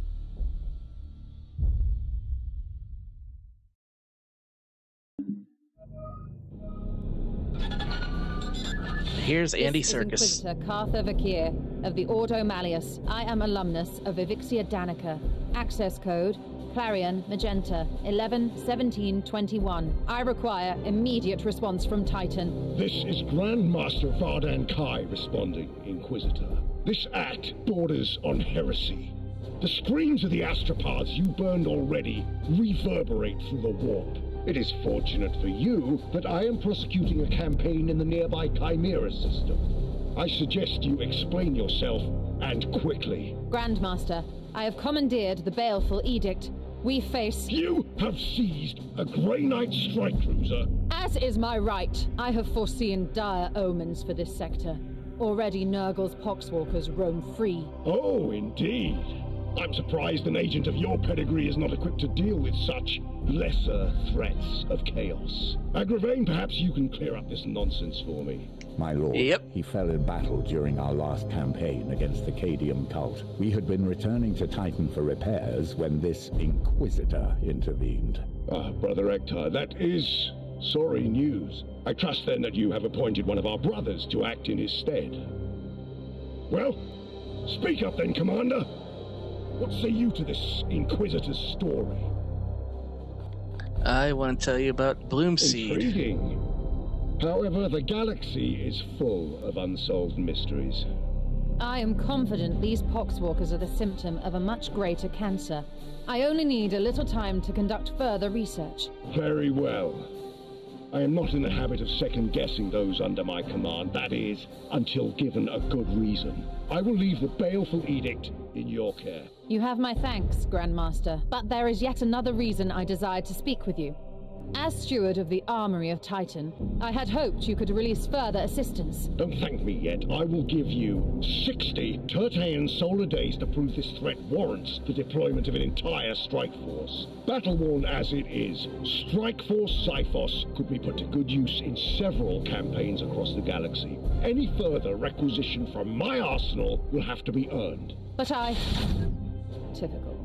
A: Here's Andy
B: This is
A: Serkis.
B: Inquisitor Cartha Vakir of the Ordo Malleus. I am alumnus of Evixia Danica. Access code Clarion Magenta 111721. I require immediate response from Titan.
I: This is Grandmaster Vardan Kai responding, Inquisitor. This act borders on heresy. The screens of the astropods you burned already reverberate through the warp. It is fortunate for you that I am prosecuting a campaign in the nearby Chimera system. I suggest you explain yourself, and quickly.
B: Grandmaster, I have commandeered the baleful edict. We face...
I: You have seized a Grey Knight strike cruiser.
B: As is my right, I have foreseen dire omens for this sector. Already Nurgle's poxwalkers roam free.
I: Oh, indeed. I'm surprised an agent of your pedigree is not equipped to deal with such lesser threats of chaos. Agravain, perhaps you can clear up this nonsense for me.
C: My lord,
A: Yep.
C: he fell in battle during our last campaign against the Cadium cult. We had been returning to Titan for repairs when this Inquisitor intervened.
I: Ah, Brother Ektar, that is sorry news. I trust then that you have appointed one of our brothers to act in his stead. Well, speak up then, Commander. What say you to this Inquisitor's story?
A: I want to tell you about Bloomseed.
I: Intriguing. However, the galaxy is full of unsolved mysteries.
B: I am confident these poxwalkers are the symptom of a much greater cancer. I only need a little time to conduct further research.
I: Very well. I am not in the habit of second-guessing those under my command, that is, until given a good reason. I will leave the baleful edict in your care.
B: You have my thanks, Grandmaster, but there is yet another reason I desired to speak with you. As steward of the Armory of Titan, I had hoped you could release further assistance.
I: Don't thank me yet. I will give you 60 Tertean solar days to prove this threat warrants the deployment of an entire strike force. Battle-worn as it is, Strike Force Cyphos could be put to good use in several campaigns across the galaxy. Any further requisition from my arsenal will have to be earned.
B: But I... Typical.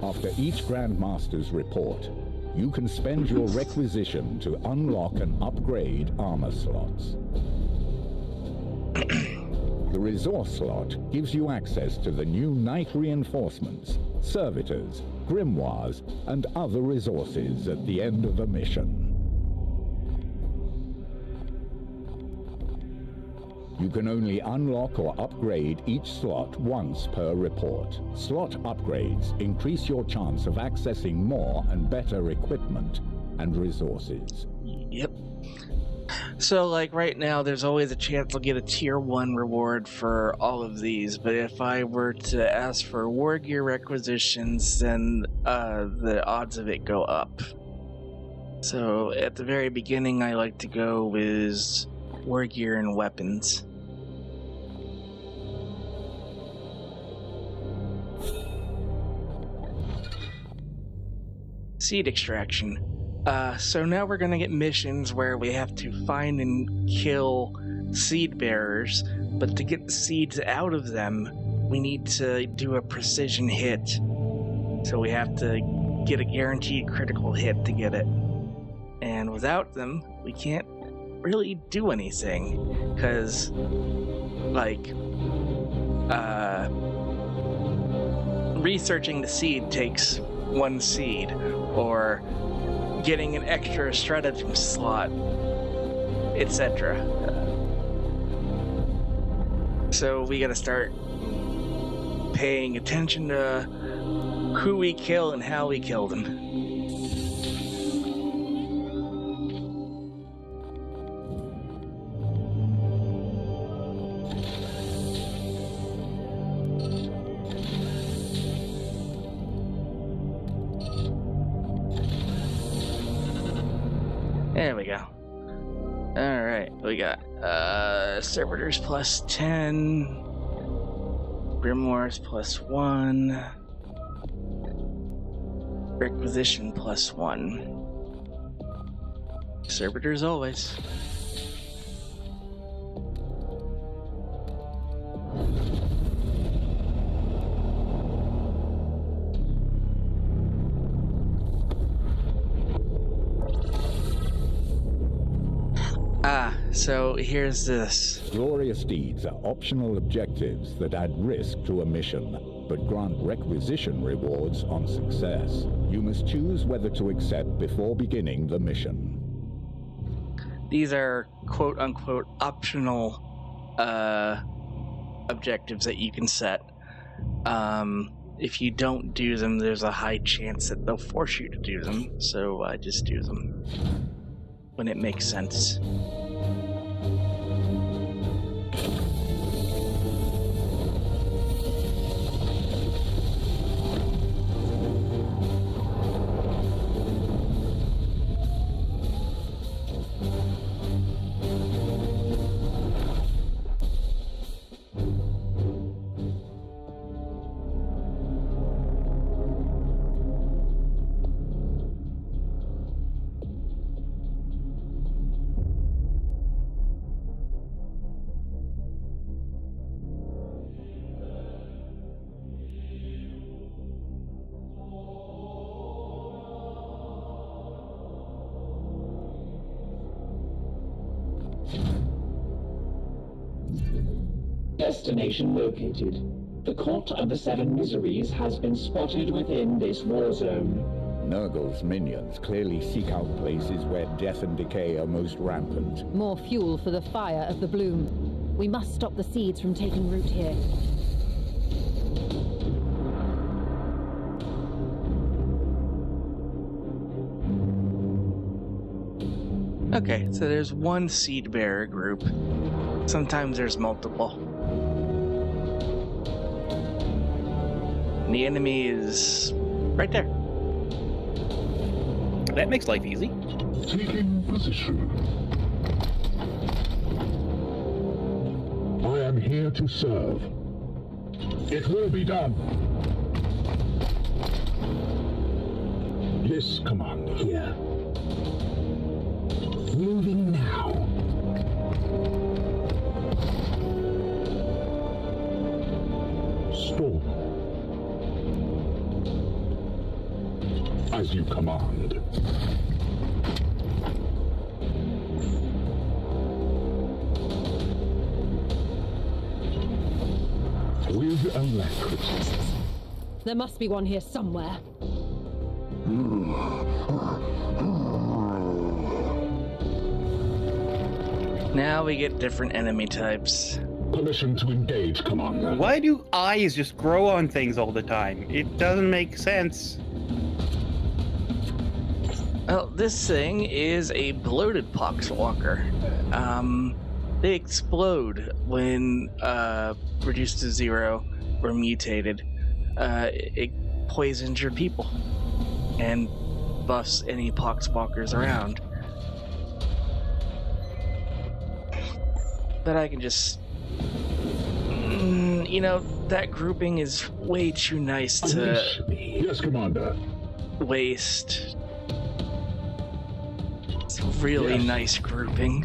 C: After each Grandmaster's report, you can spend your requisition to unlock and upgrade armor slots. The resource slot gives you access to the new Knight reinforcements, servitors, grimoires, and other resources at the end of a mission. You can only unlock or upgrade each slot once per report. Slot upgrades increase your chance of accessing more and better equipment and resources.
A: Yep. So, like, right now, there's always a chance I'll get a tier 1 reward for all of these, but if I were to ask for war gear requisitions, then the odds of it go up. So, at the very beginning, I like to go with war gear and weapons. Seed extraction. So now we're gonna get missions where we have to find and kill seed bearers, but to get the seeds out of them, we need to do a precision hit. So we have to get a guaranteed critical hit to get it. And without them, we can't really do anything, because, like, researching the seed takes 1 seed, or getting an extra stratagem slot, etc. So we gotta start paying attention to who we kill and how we kill them. There we go. Alright, we got servitors plus 10, grimoires plus 1, requisition plus 1. Servitors always. So here's this.
C: Glorious deeds are optional objectives that add risk to a mission, but grant requisition rewards on success. You must choose whether to accept before beginning the mission.
A: These are quote-unquote optional objectives that you can set. if you don't do them, there's a high chance that they'll force you to do them. So I just do them when it makes sense.
D: Destination located. The Court of the Seven Miseries has been spotted within this war zone.
C: Nurgle's minions clearly seek out places where death and decay are most rampant.
B: More fuel for the fire of the bloom. We must stop the seeds from taking root here.
A: Okay, so there's one seed bearer group. Sometimes there's multiple. And the enemy is right there.
G: That makes life easy.
F: Taking position. I am here to serve. It will be done. Yes, Command, here. Moving now. Storm. As you command. With alacrity.
B: There must be one here somewhere.
A: Now we get different enemy types.
F: Permission to engage, Commander.
G: Why do eyes just grow on things all the time? It doesn't make sense.
A: Well, this thing is a bloated poxwalker. They explode when reduced to 0 or mutated. It poisons your people and buffs any poxwalkers around. But I can just... you know, that grouping is way too nice to
F: Yes, Commander.
A: waste. It's a really nice grouping.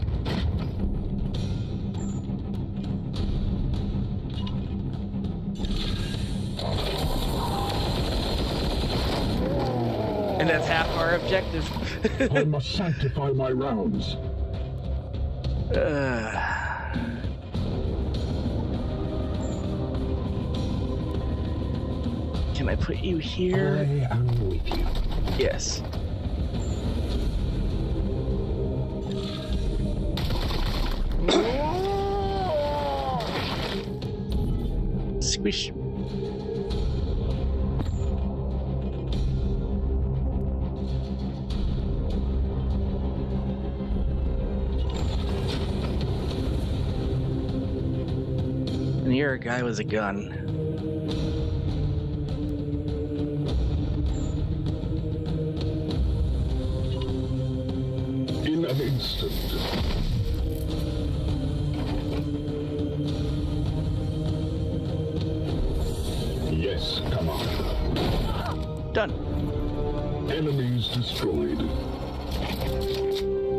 A: And that's half our objective.
F: I must sanctify my rounds.
A: Can I put you here?
F: I am with you.
A: Yes. Squish. And you're a guy with a gun.
F: In an instant. Yes, Commander.
A: Done.
F: Enemies destroyed.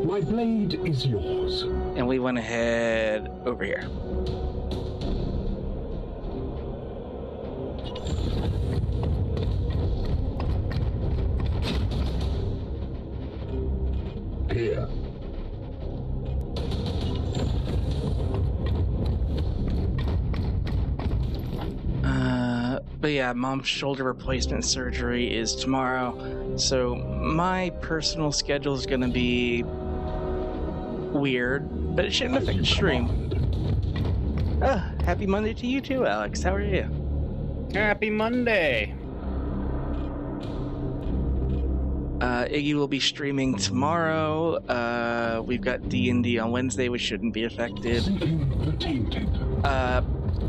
F: My blade is yours.
A: And we went ahead over here.
F: Here.
A: But yeah, mom's shoulder replacement surgery is tomorrow, so my personal schedule is gonna be weird, but it shouldn't affect the stream. Happy Monday to you too, Alex. How are you?
G: Happy Monday.
A: Iggy will be streaming tomorrow. We've got D&D on Wednesday, which shouldn't be affected.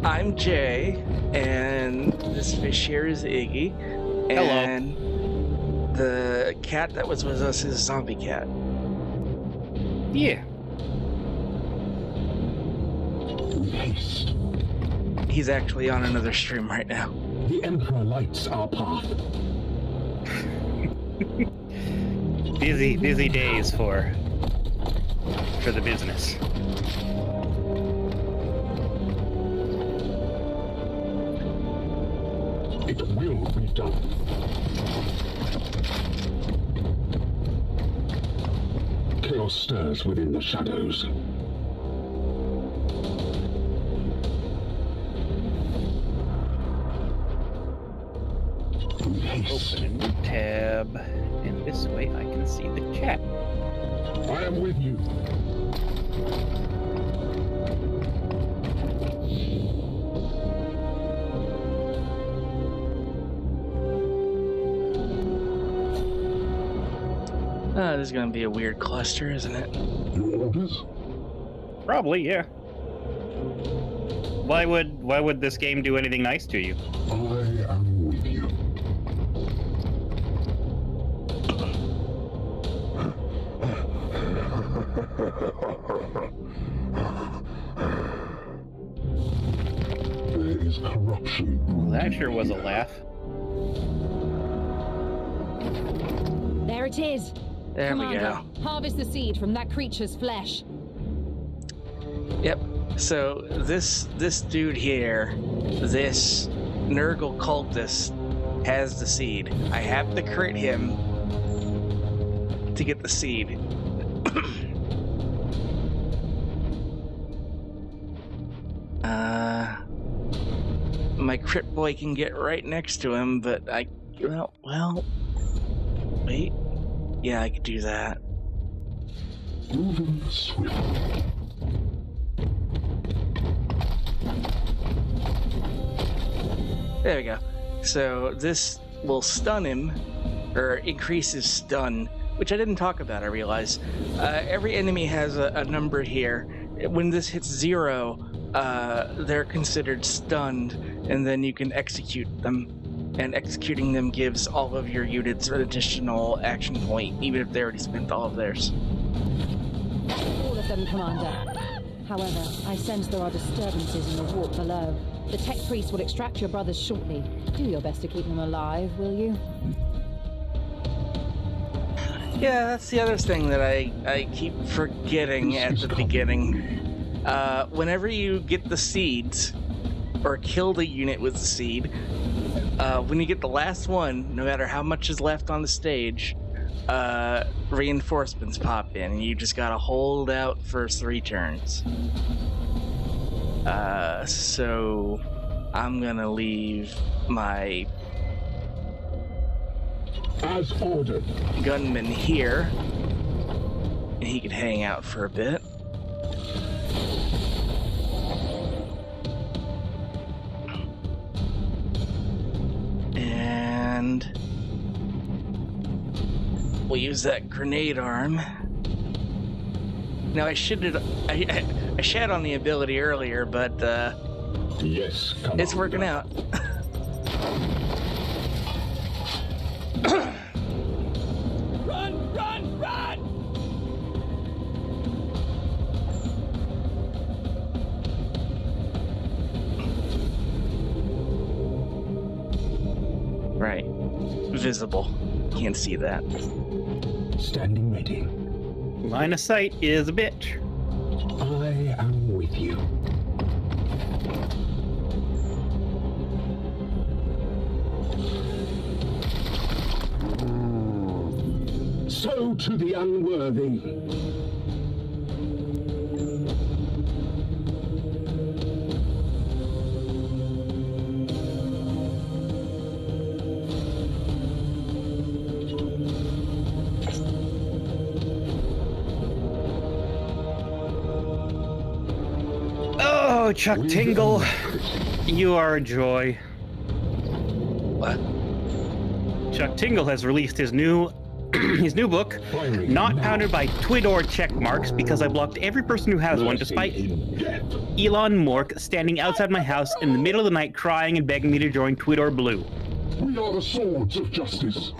A: I'm Jay, and this fish here is Iggy. And the cat that was with us is Zombie Cat.
G: Yeah.
F: Haste.
A: He's actually on another stream right now.
F: The Emperor lights our path.
G: Busy days for the business.
F: It will be done. Chaos stirs within the shadows.
G: Open a new tab, and this way I can see the chat.
F: I am with you.
A: This is gonna be a weird cluster, isn't it?
F: Your orders?
G: Probably, yeah. Why would this game do anything nice to you?
F: I am with you. There is corruption.
G: Well, that sure was a laugh.
B: There it is.
A: There we
B: Commander,
A: go.
B: harvest the seed from that creature's flesh.
A: Yep. So this dude here, this Nurgle cultist, has the seed. I have to crit him to get the seed. My crit boy can get right next to him, but well, wait. Yeah, I could do that.
F: Moving swiftly.
A: There we go. So this will stun him, or increase his stun, which I didn't talk about, I realize. Every enemy has a number here. When this hits 0, they're considered stunned, and then you can execute them. And executing them gives all of your units an additional action point, even if they already spent all of theirs.
B: All of them, Commander. However, I sense there are disturbances in the warp below. The tech priest will extract your brothers shortly. Do your best to keep them alive, will you?
A: Yeah, that's the other thing that I keep forgetting at the beginning. Whenever you get the seeds, or kill the unit with the seed, when you get the last one, no matter how much is left on the stage, reinforcements pop in, and you just gotta hold out for 3 turns. So I'm gonna leave my
F: As ordered.
A: gunman here, and he can hang out for a bit. And we'll use that grenade arm. Now I shat on the ability earlier, but
F: Yes, Commander.
A: it's working out.
H: Run, run, run!
A: Right. Visible. Can't see that.
F: Standing ready.
G: Line of sight is a bitch.
F: I am with you. So to the unworthy.
G: Oh, Chuck Tingle, you are a joy.
A: What?
G: Chuck Tingle has released his new his new book, Not Pounded by Twidor check marks, because I blocked every person who has one, despite Elon Mork standing outside my house in the middle of the night crying and begging me to join Twidor Blue.
F: We are the swords of justice.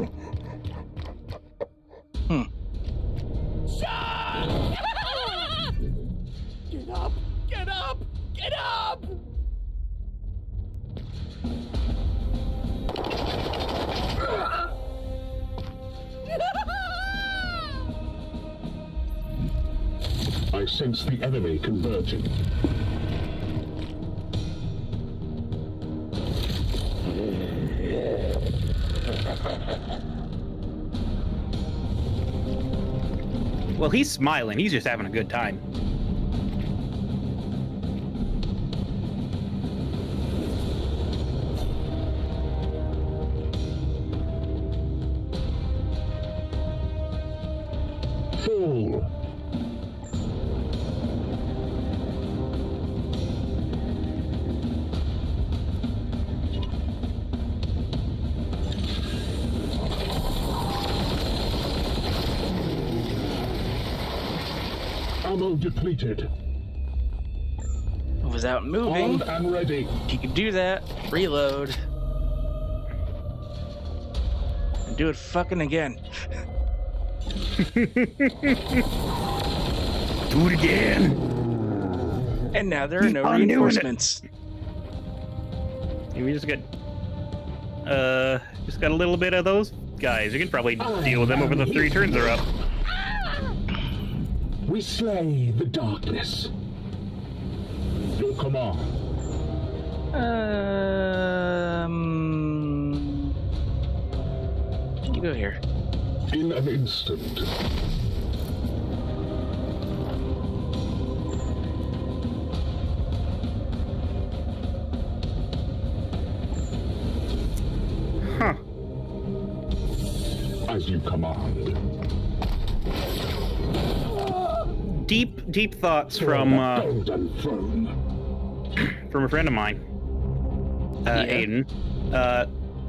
H: Get up! Get up! Get up!
F: I sense the enemy converging.
G: Well, he's smiling. He's just having a good time.
F: Fall. Ammo depleted.
A: Without moving,
F: Armed and ready.
A: you can do that. Reload. And do it fucking again.
G: Do it again.
A: And now there are no reinforcements.
G: And we just got a little bit of those guys. You can probably deal with them over the 3 turns are up.
F: We slay the darkness. Your command.
A: You go here.
F: In an instant.
G: Huh.
F: As you command.
G: Deep thoughts from
F: Golden throne.
G: from a friend of mine, Aiden.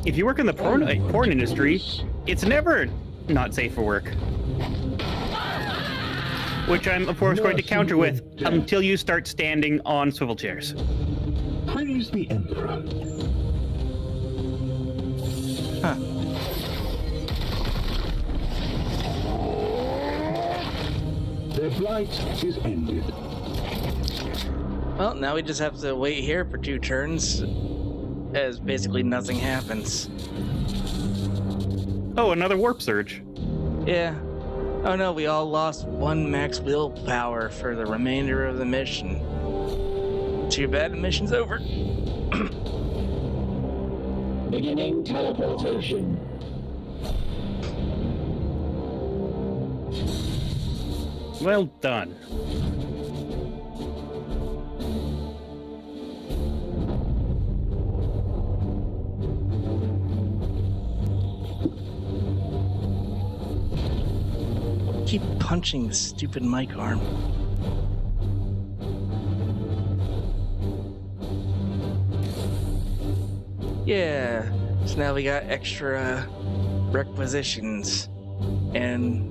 G: If you work in the porn industry, it's never not safe for work. Which I'm, of course, going to counter with until you start standing on swivel chairs.
F: Praise the Emperor.
A: Huh.
F: Their blight is ended.
A: Well, now we just have to wait here for 2 turns, as basically nothing happens.
G: Oh, another warp surge.
A: Yeah. Oh no, we all lost 1 max willpower for the remainder of the mission. Too bad the mission's over.
D: Beginning teleportation.
G: Well done.
A: Keep punching the stupid mic arm. Yeah, so now we got extra requisitions, and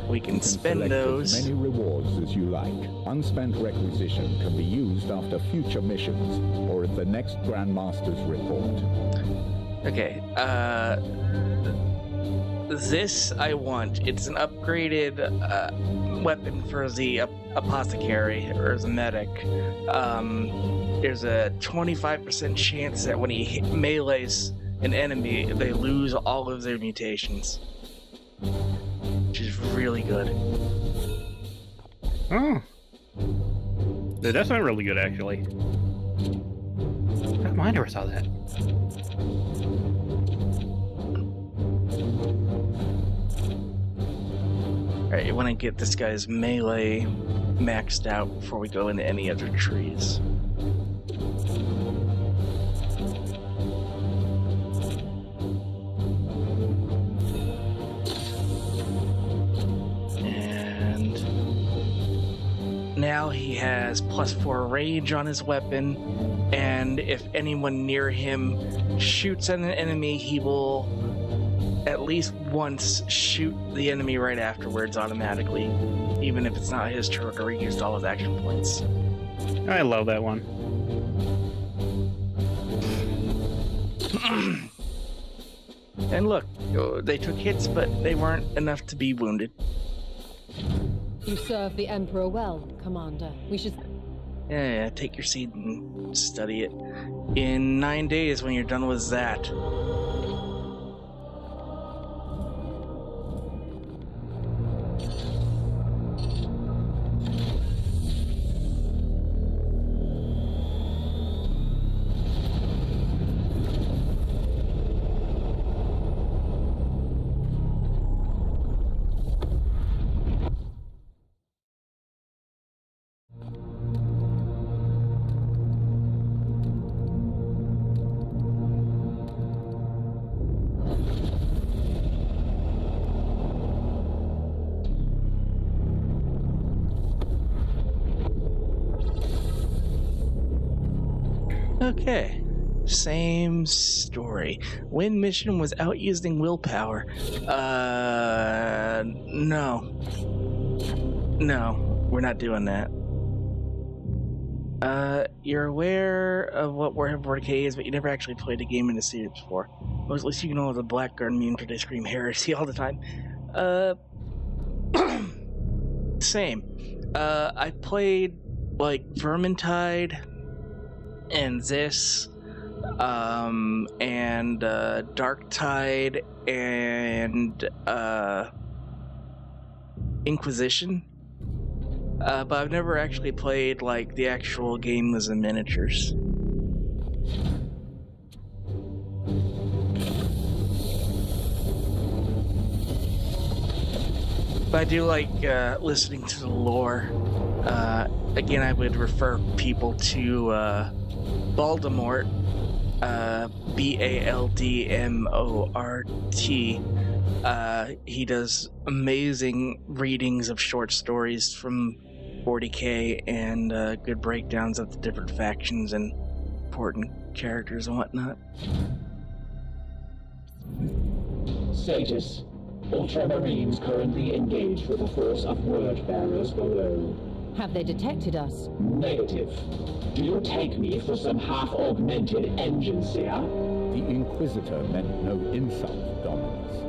A: we can spend
C: select
A: those.
C: as many rewards as you like. Unspent requisition can be used after future missions or at the next Grandmaster's report.
A: Okay, this I want. It's an upgraded weapon for the apothecary or the medic. There's a 25% chance that when he melees an enemy, they lose all of their mutations, which is really good.
G: Oh. That's not really good, actually. I never saw that.
A: Alright, you want to get this guy's melee maxed out before we go into any other trees. And now now he has +4 range on his weapon, and if anyone near him shoots at an enemy, he will at least once shoot the enemy right afterwards automatically, even if it's not his turn or he used all his action points.
G: I love that one.
A: And look, they took hits, but they weren't enough to be wounded.
B: You serve the Emperor well, Commander. We should...
A: Yeah, take your seat and study it. In 9 days, when you're done with that. Okay, same story. When mission was out using willpower. No, we're not doing that. You're aware of what Warhammer 40k is, but you never actually played a game in the series before. Well, at least you know the Blackguard meme for they scream heresy all the time. Same. I played, like, Vermintide, and this, and Darktide, and Inquisition. But I've never actually played, like, the actual game as in miniatures. But I do like listening to the lore. Again, I would refer people to Baldemort, Baldmort. He does amazing readings of short stories from 40k and good breakdowns of the different factions and important characters and whatnot.
D: Status. Ultramarines currently engaged with a force of word-bearers below.
B: Have they detected us?
D: Negative. Do you take me for some half-augmented engine seer?
C: The Inquisitor meant no insult, Dominus.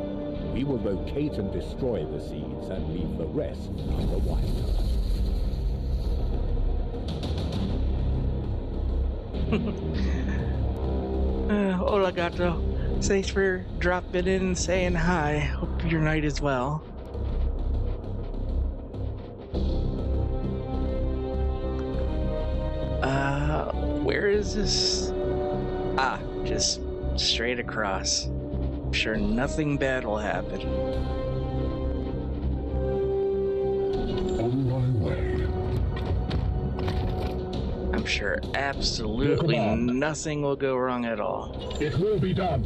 C: We will locate and destroy the seeds and leave the rest to the wild.
A: Hola, gato. Thanks for dropping in and saying hi. Hope your night is well. Where is this? Ah, just straight across. I'm sure nothing bad will happen.
F: On my way.
A: I'm sure absolutely nothing will go wrong at all.
F: It will be done.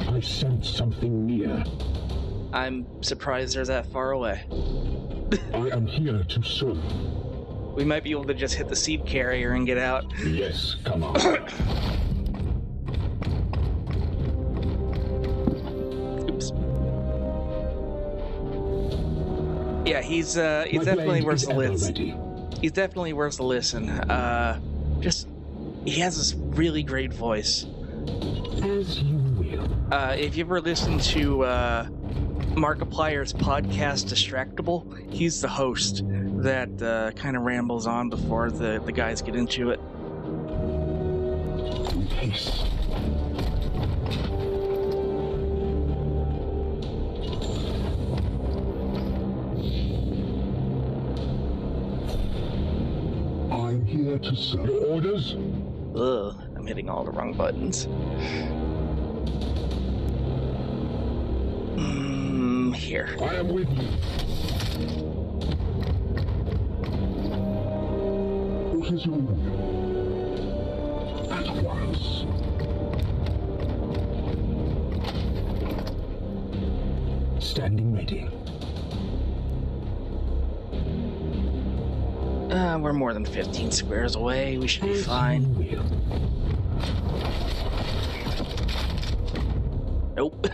F: I sense something near.
A: I'm surprised they're that far away.
F: I am here to serve.
A: We might be able to just hit the seed carrier and get out.
F: Yes, come on.
A: Oops. Yeah, he's definitely worth a listen. He's definitely worth a listen. He has this really great voice.
F: As you will.
A: If you ever listen to Markiplier's podcast Distractable, he's the host that kind of rambles on before the guys get into it.
F: Peace. I'm here to serve. Your orders?
A: Ugh, I'm hitting all the wrong buttons. Here.
F: I am with you. What is your will? At once. Standing ready.
A: We're more than 15 squares away. We should be fine. Nope.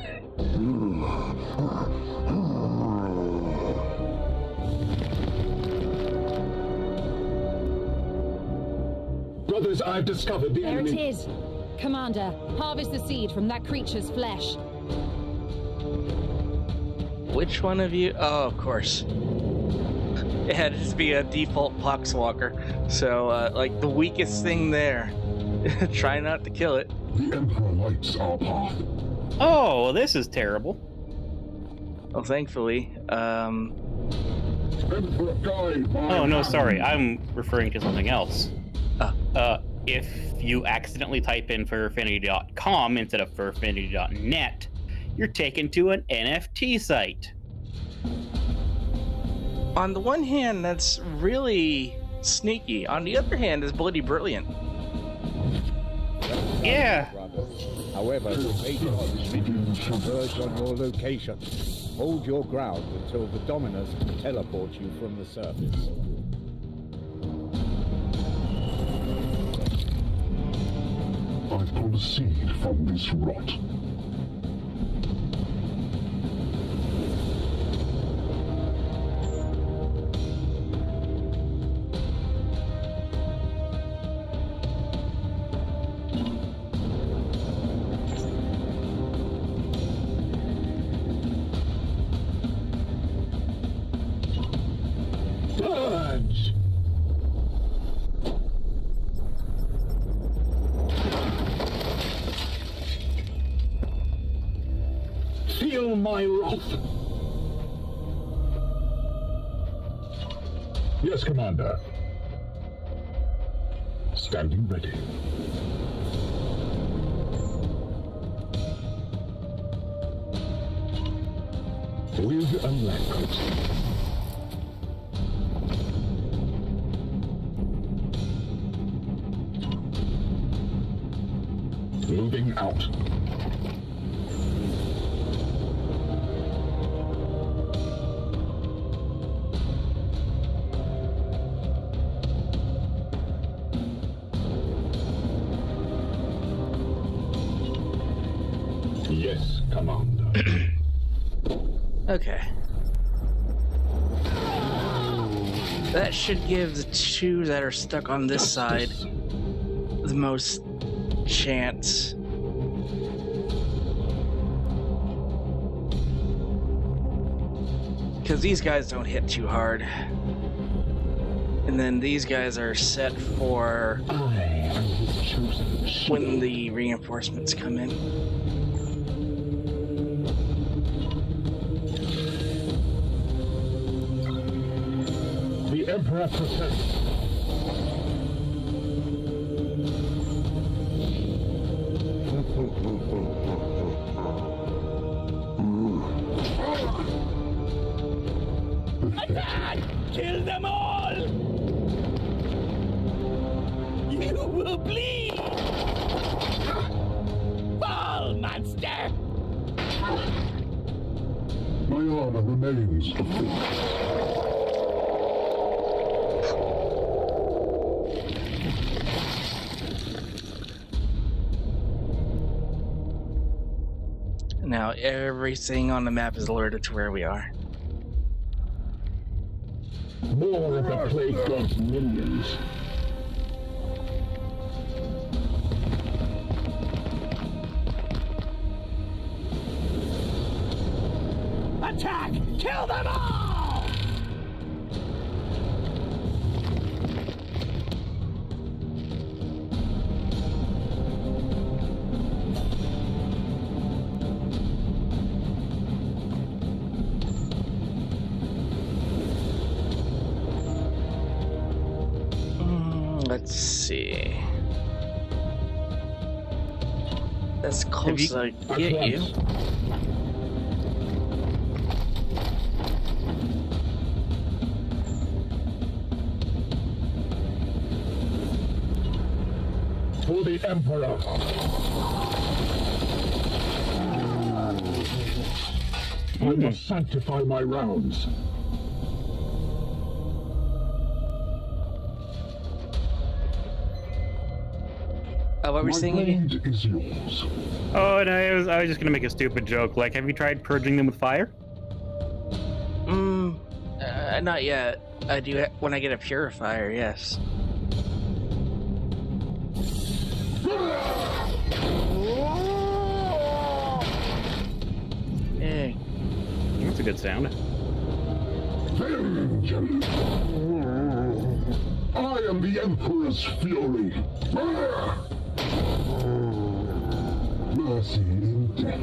F: Brothers, I've discovered the
B: There
F: enemy.
B: it is. Commander, harvest the seed from that creature's flesh.
A: Which one of you? Oh, of course. It had to just be a default poxwalker. So, like, the weakest thing there. Try not to kill it.
F: The Emperor lights our path.
G: Oh, well, this is terrible.
A: Well, thankfully,
F: Emperor guide.
G: Oh, no, sorry. I'm referring to something else. If you accidentally type in furfinity.com instead of furfinity.net, you're taken to an NFT site.
A: on the one hand, that's really sneaky. On the other hand, it's bloody brilliant.
G: Yeah.
C: However, the Matrix converge on your location. Hold your ground until the Dominus can teleport you from the surface.
F: I proceed from this rot. Purge! Feel my wrath. Yes, Commander. Standing ready. With alacrity. Moving out. Yes, Commander.
A: Okay. That should give the two that are stuck on this side the most chance. Because these guys don't hit too hard. And then these guys are set for
F: I am his chosen shield.
A: when the reinforcements come in.
F: The Emperor protects.
H: Attack! Kill them all! You will bleed! Fall, monster!
F: My armor remains a fix.
A: Now everything on the map is alerted to where we are.
F: More of the plague god's minions.
H: Attack! Kill them all!
A: Let's see. As close as I can get you.
F: For the Emperor. I must sanctify my rounds.
A: were saying again?
F: blade is yours.
G: Oh, and I was just gonna make a stupid joke. Like, have you tried purging them with fire?
A: Not yet. I do when I get a purifier, yes. Hey.
G: That's a good sound.
F: Vengeance! I am the Emperor's fury. Mercy in death.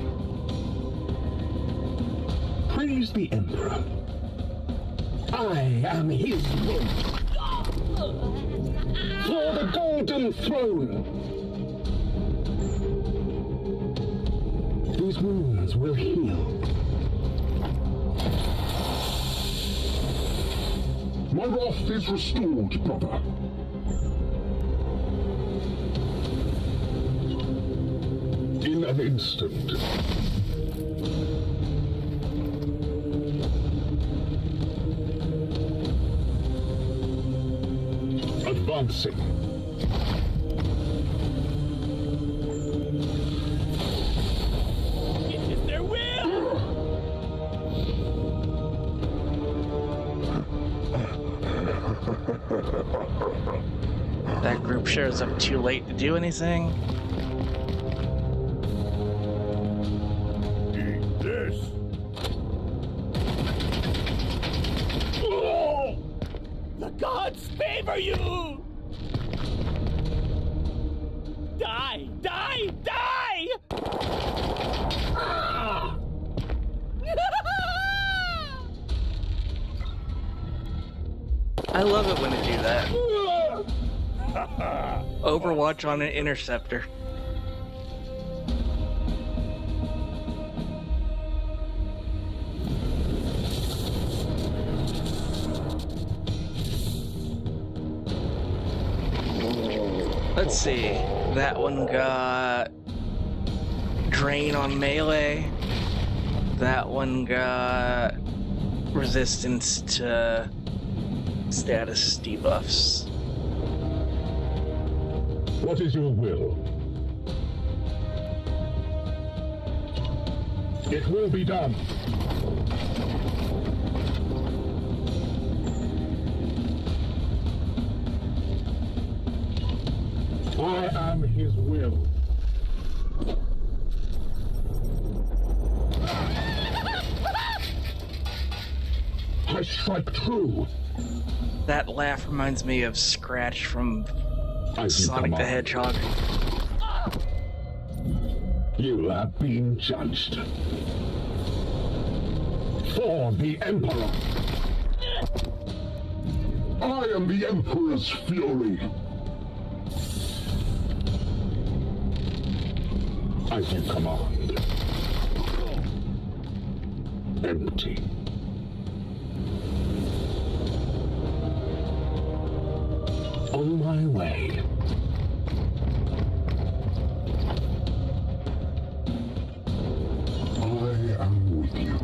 F: Praise the Emperor. I am his wound. For the Golden Throne. These wounds will heal. My wrath is restored, brother. In an instant. Advancing.
H: It is their will!
A: That group shows up too late to do anything.
I: Eat this.
H: The gods favor you! Die! Die! Die!
A: I love it when they do that. Overwatch on an interceptor. Let's see. That one got drain on melee. That one got resistance to status debuffs.
F: What is your will? It will be done. I am his will. I strike true.
A: That laugh reminds me of Scratch from
F: As you
A: Sonic the
F: command.
A: Hedgehog.
F: You have been judged. For the Emperor. I am the Emperor's fury. As you command. Empty. On my way. I am with you.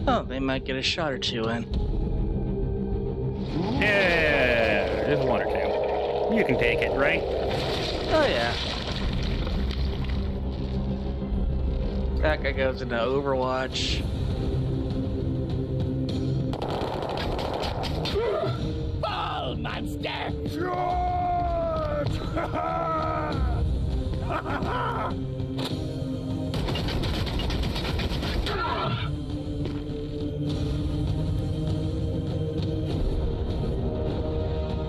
A: Oh, they might get a shot or two in.
G: Yeah, just one or two. You can take it, right?
A: Oh yeah. That guy goes into Overwatch.
H: Fall, monster!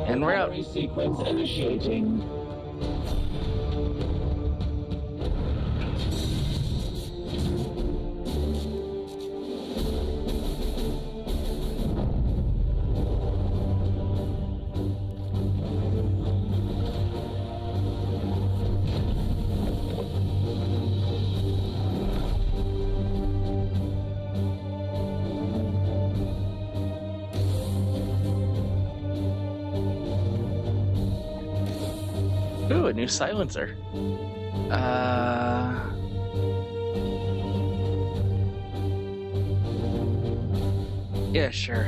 A: And we're out.
D: Memory sequence initiating.
A: Ooh, a new silencer. Yeah, sure.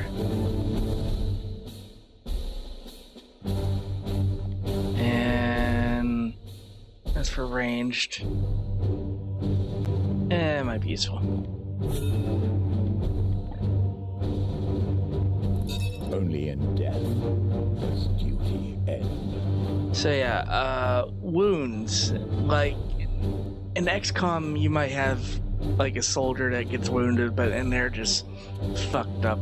A: And as for ranged, it might be useful.
C: Only in death does duty end.
A: So yeah, wounds. Like, in XCOM, you might have, like, a soldier that gets wounded, and they're just fucked up.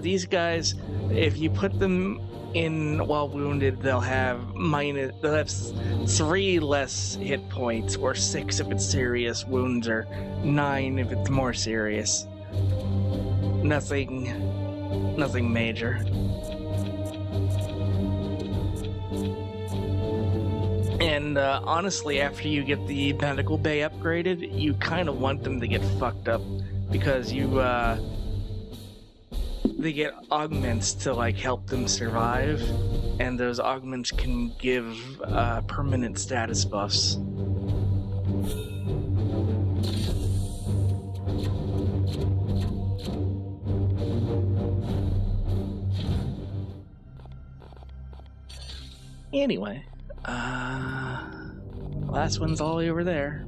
A: These guys, if you put them in while wounded, they'll have 3 less hit points, or 6 if it's serious wounds, or 9 if it's more serious. Nothing major. And honestly, after you get the medical bay upgraded, you kind of want them to get fucked up, because they get augments to, like, help them survive, and those augments can give permanent status buffs. Anyway, last one's all the way over there.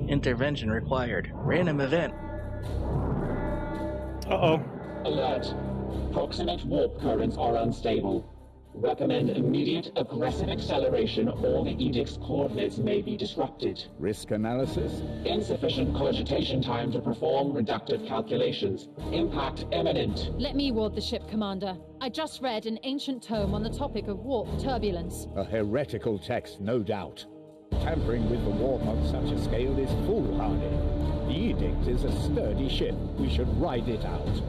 A: Intervention required. Random event.
G: Uh-oh.
D: Alert. Proximate warp currents are unstable. Recommend immediate aggressive acceleration or the Edict's coordinates may be disrupted.
C: Risk analysis?
D: Insufficient cogitation time to perform reductive calculations. Impact imminent.
B: Let me ward the ship, Commander. I just read an ancient tome on the topic of warp turbulence.
C: A heretical text, no doubt. Tampering with the warp on such a scale is foolhardy. The Edict is a sturdy ship. We should ride it out.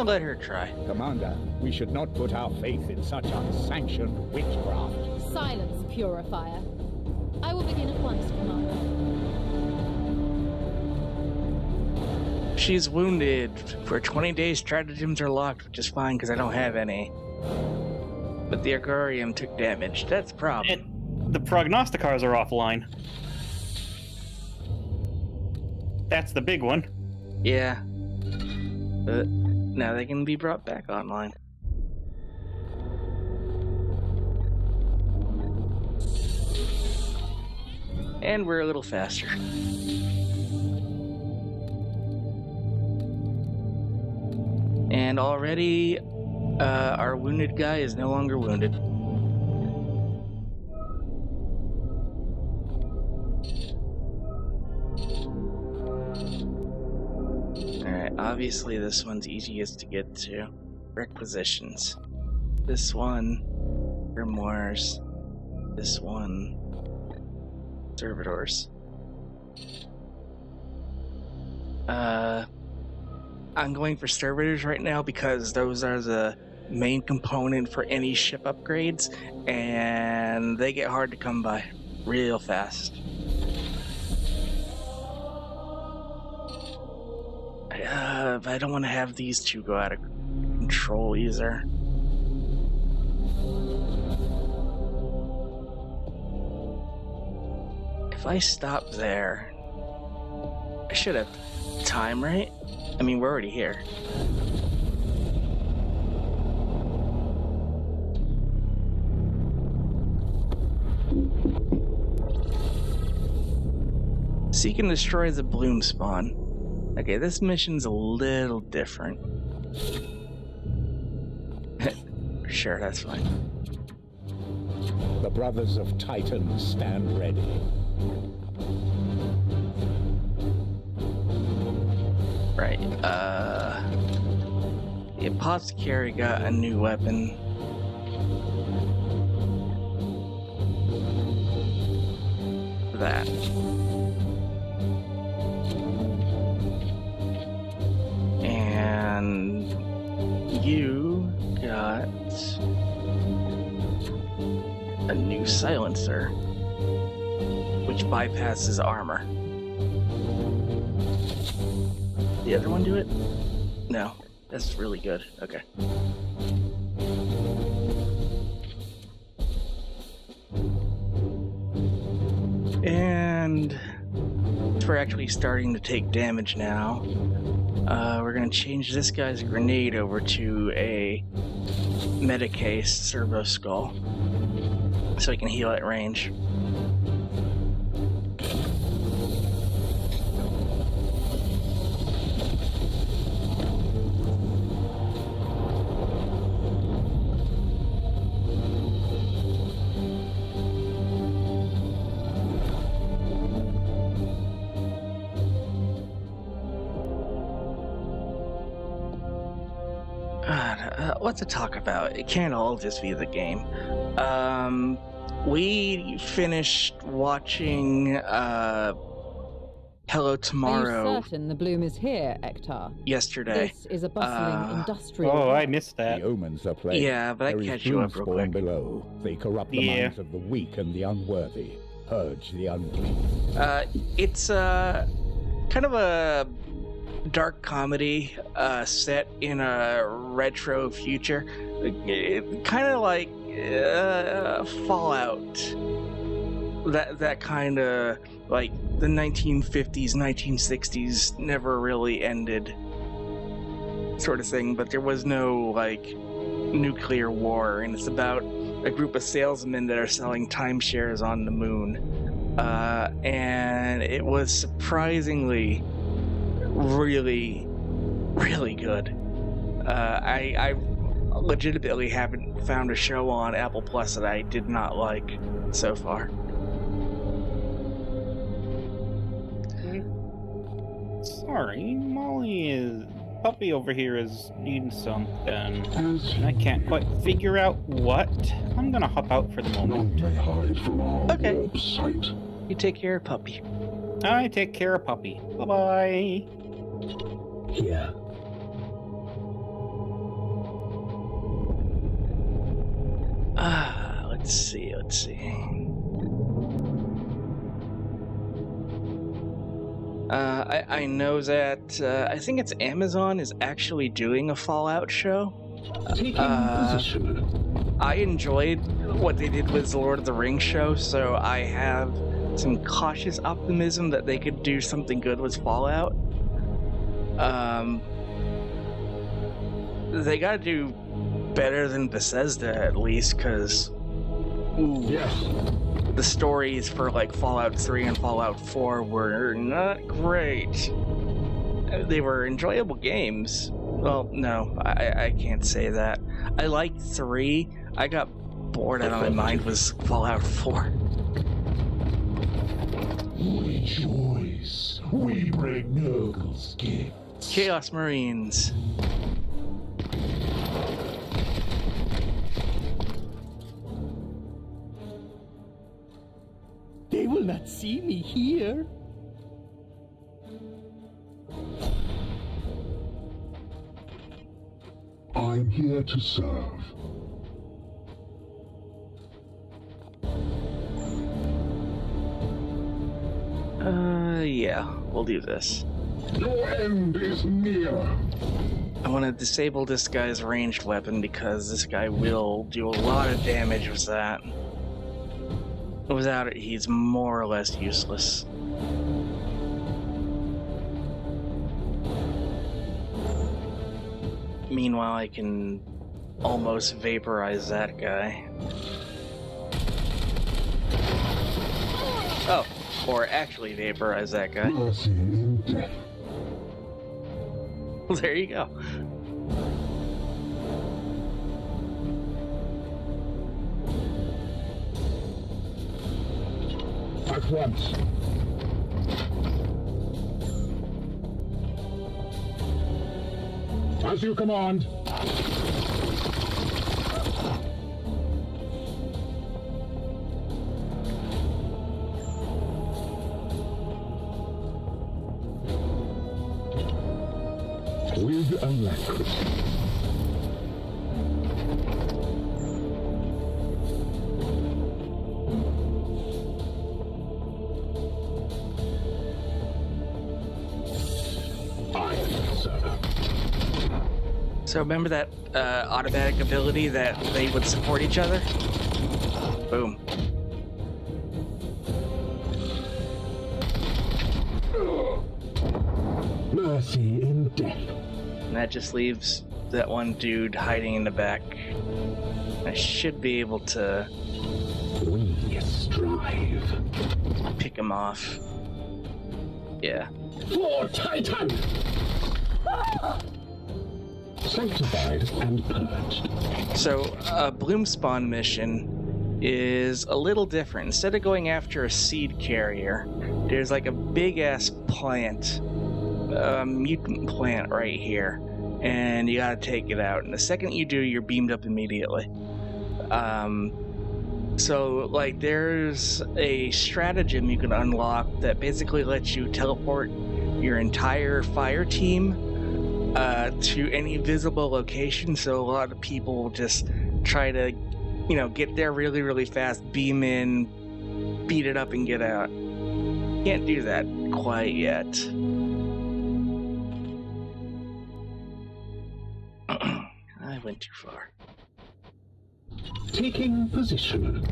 A: Let her try.
C: Commander, we should not put our faith in such unsanctioned witchcraft.
B: Silence, Purifier. I will begin at once, Commander.
A: She's wounded. For 20 days, stratagems are locked, which is fine because I don't have any. But the Agrarium took damage. That's a problem.
G: And the prognosticars are offline. That's the big one.
A: Yeah. But now they can be brought back online. And we're a little faster. And already, our wounded guy is no longer wounded. Alright, obviously this one's easiest to get to. Requisitions. This one, grimoires. This one, servitors. I'm going for servitors right now because those are the main component for any ship upgrades, and they get hard to come by real fast. But I don't want to have these two go out of control either. If I stop there, I should have time, right? I mean, we're already here. Seek and destroy the bloom spawn. Okay, this mission's a little different. Sure, that's fine.
C: The Brothers of Titan stand ready.
A: Right, the Apothecary got a new weapon. that. And you got a new silencer, which bypasses armor. The other one do it? No, that's really good. Okay. And we're actually starting to take damage now. We're gonna change this guy's grenade over to a Metacase servo skull, so he can heal at range. What to talk about? It can't all just be the game. We finished watching Hello Tomorrow.
B: Are you certain the bloom is here, Ektar?
A: Yesterday.
B: This is a bustling industrial.
G: Oh, I missed that.
C: The omens are playing.
A: Yeah, but I
C: There is
A: catch you up real
C: doomspawn
A: quick.
C: below. They corrupt the minds of the weak and the unworthy. Purge the unclean.
A: It's kind of a dark comedy set in a retro future. Kind of like Fallout. That kind of like the 1950s, 1960s never really ended sort of thing, but there was no like nuclear war, and it's about a group of salesmen that are selling timeshares on the moon. And it was surprisingly really, really good. I legitimately haven't found a show on Apple Plus that I did not like so far.
G: Sorry, Puppy over here is needing something, and I can't quite figure out what. I'm gonna hop out for the moment.
F: None may hide from our
A: Okay.
F: warp sight.
A: You take care of Puppy.
G: I take care of Puppy. Bye-bye.
D: Here.
A: Let's see. I know that I think it's Amazon is actually doing a Fallout show.
F: Taking position.
A: I enjoyed what they did with the Lord of the Rings show, so I have some cautious optimism that they could do something good with Fallout. They gotta do better than Bethesda at least, because
F: Yes.
A: the stories for like Fallout 3 and Fallout 4 were not great. They were enjoyable games. Well, no, I can't say that. I liked 3. I got bored out of my mind with Fallout 4.
F: Rejoice. We bring Nurgle's gifts.
A: Chaos Marines.
H: They will not see me here.
F: I'm here to serve.
A: Yeah, we'll do this.
F: Your end is near.
A: I want to disable this guy's ranged weapon because this guy will do a lot of damage with that. Without it, he's more or less useless. Meanwhile, I can almost vaporize that guy. Oh, or actually vaporize that guy.
F: Mercy in death.
A: There you go.
F: At once. As you command. with alacrity.
A: So remember that automatic ability that they would support each other? Boom.
F: Mercy in death.
A: And that just leaves that one dude hiding in the back. I should be able to
F: We strive.
A: pick him off. Yeah.
F: For Titan! Sanctified and purged.
A: So, a Bloom Spawn mission is a little different. Instead of going after a seed carrier, there's like a big-ass plant, a mutant plant right here, and you gotta take it out. And the second you do, you're beamed up immediately. So, like, there's a stratagem you can unlock that basically lets you teleport your entire fire team to any visible location, so a lot of people will just try to, get there really, really fast, beam in, beat it up, and get out. Can't do that quite yet. I went too far.
F: Taking position.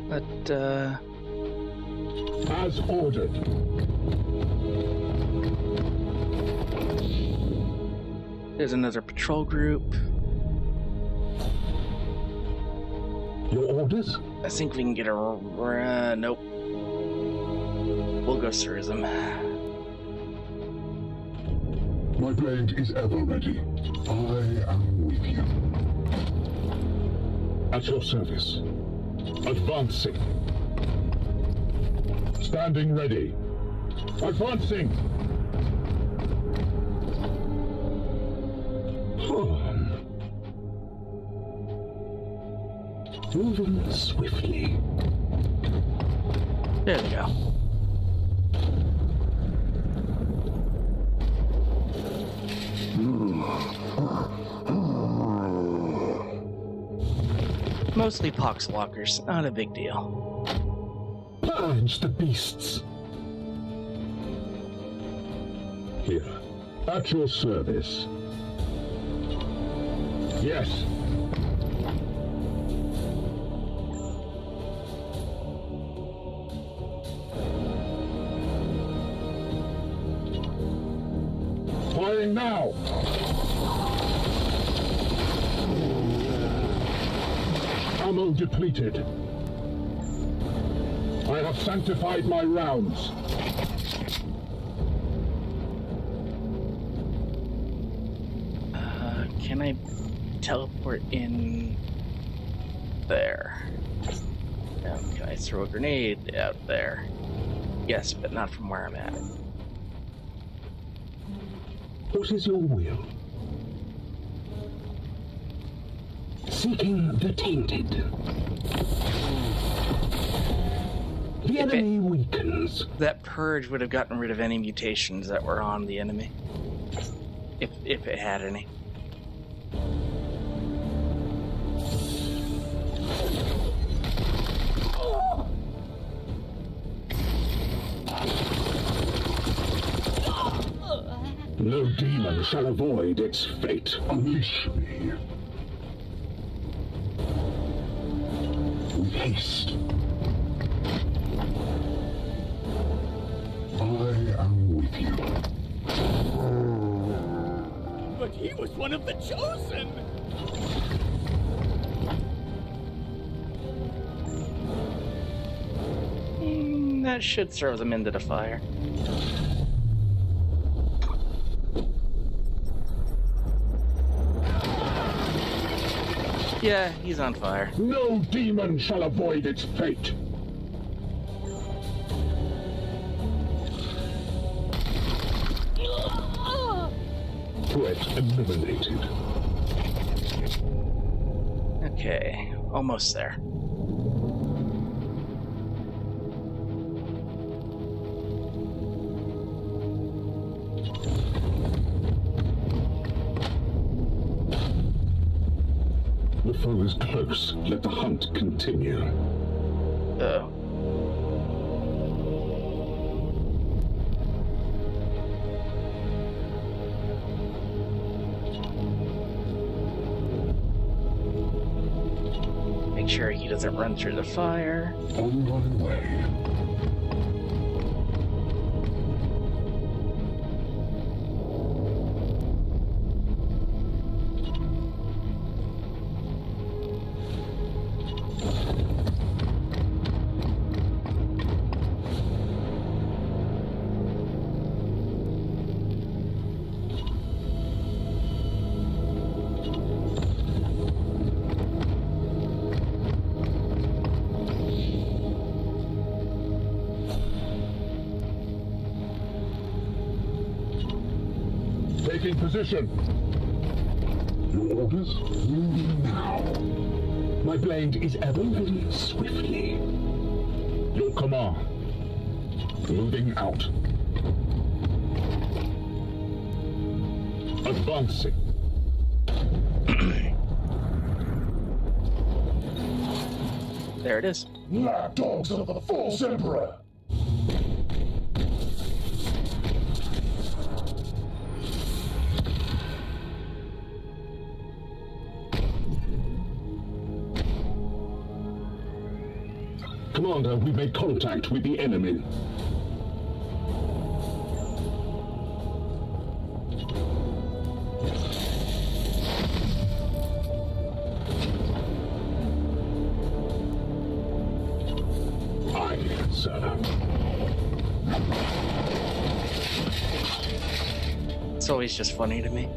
A: But,
F: As ordered.
A: there's another patrol group.
F: Your orders?
A: I think we can get a... nope. We'll go through them.
F: My blade is ever ready. I am with you. At your service. Advancing. Standing ready. Advancing. Moving swiftly.
A: There we go. Mostly poxwalkers, not a big deal.
F: Purge the beasts. Here, at your service. Yes. Firing now. Ammo depleted. I have sanctified my rounds.
A: Can I teleport in there? Can I throw a grenade out there? Yes, but not from where I'm at.
F: What is your will? Seeking the tainted. The enemy weakens.
A: That purge would have gotten rid of any mutations that were on the enemy. If it had any.
F: No demon shall avoid its fate. Unleash me. With haste. I am with you.
H: But he was one of the chosen!
A: That should throw them into the fire. Yeah, he's on fire.
F: No demon shall avoid its fate. Threat eliminated.
A: Okay, almost there.
F: The foe is close. Let the hunt continue.
A: Uh-oh. Make sure he doesn't run through the fire.
F: On my way. Taking position. Your orders? Moving now. My blade is ever ready swiftly. Your command. Moving out. Advancing.
A: There it is.
F: Lapdogs of the false emperor! Commander, we made contact with the enemy. Aye, sir.
A: It's always just funny to me.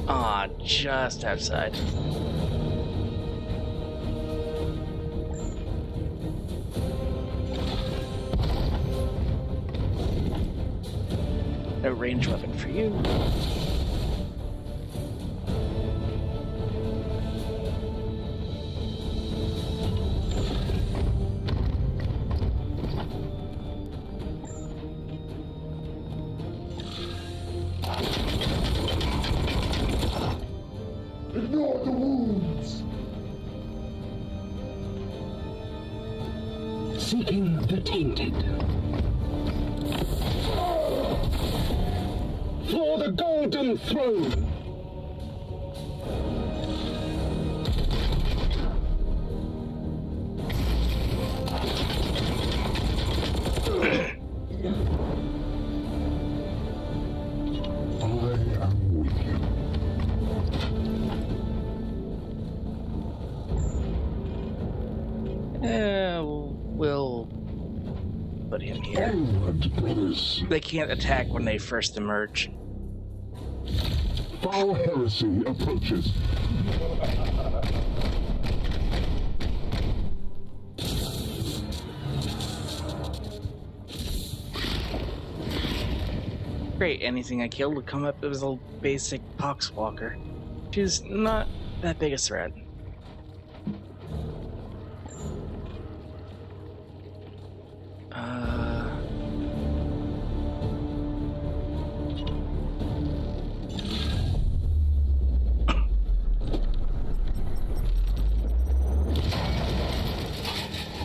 A: Ah, just outside. No range weapon for you.
F: Ignore the wounds! Seeking the tainted. For the golden throne! I am with you.
A: We'll put him here.
F: Onward, brothers.
A: They can't attack when they first emerge.
F: Foul heresy approaches.
A: Great, anything I killed would come up as a basic poxwalker, which is not that big a threat.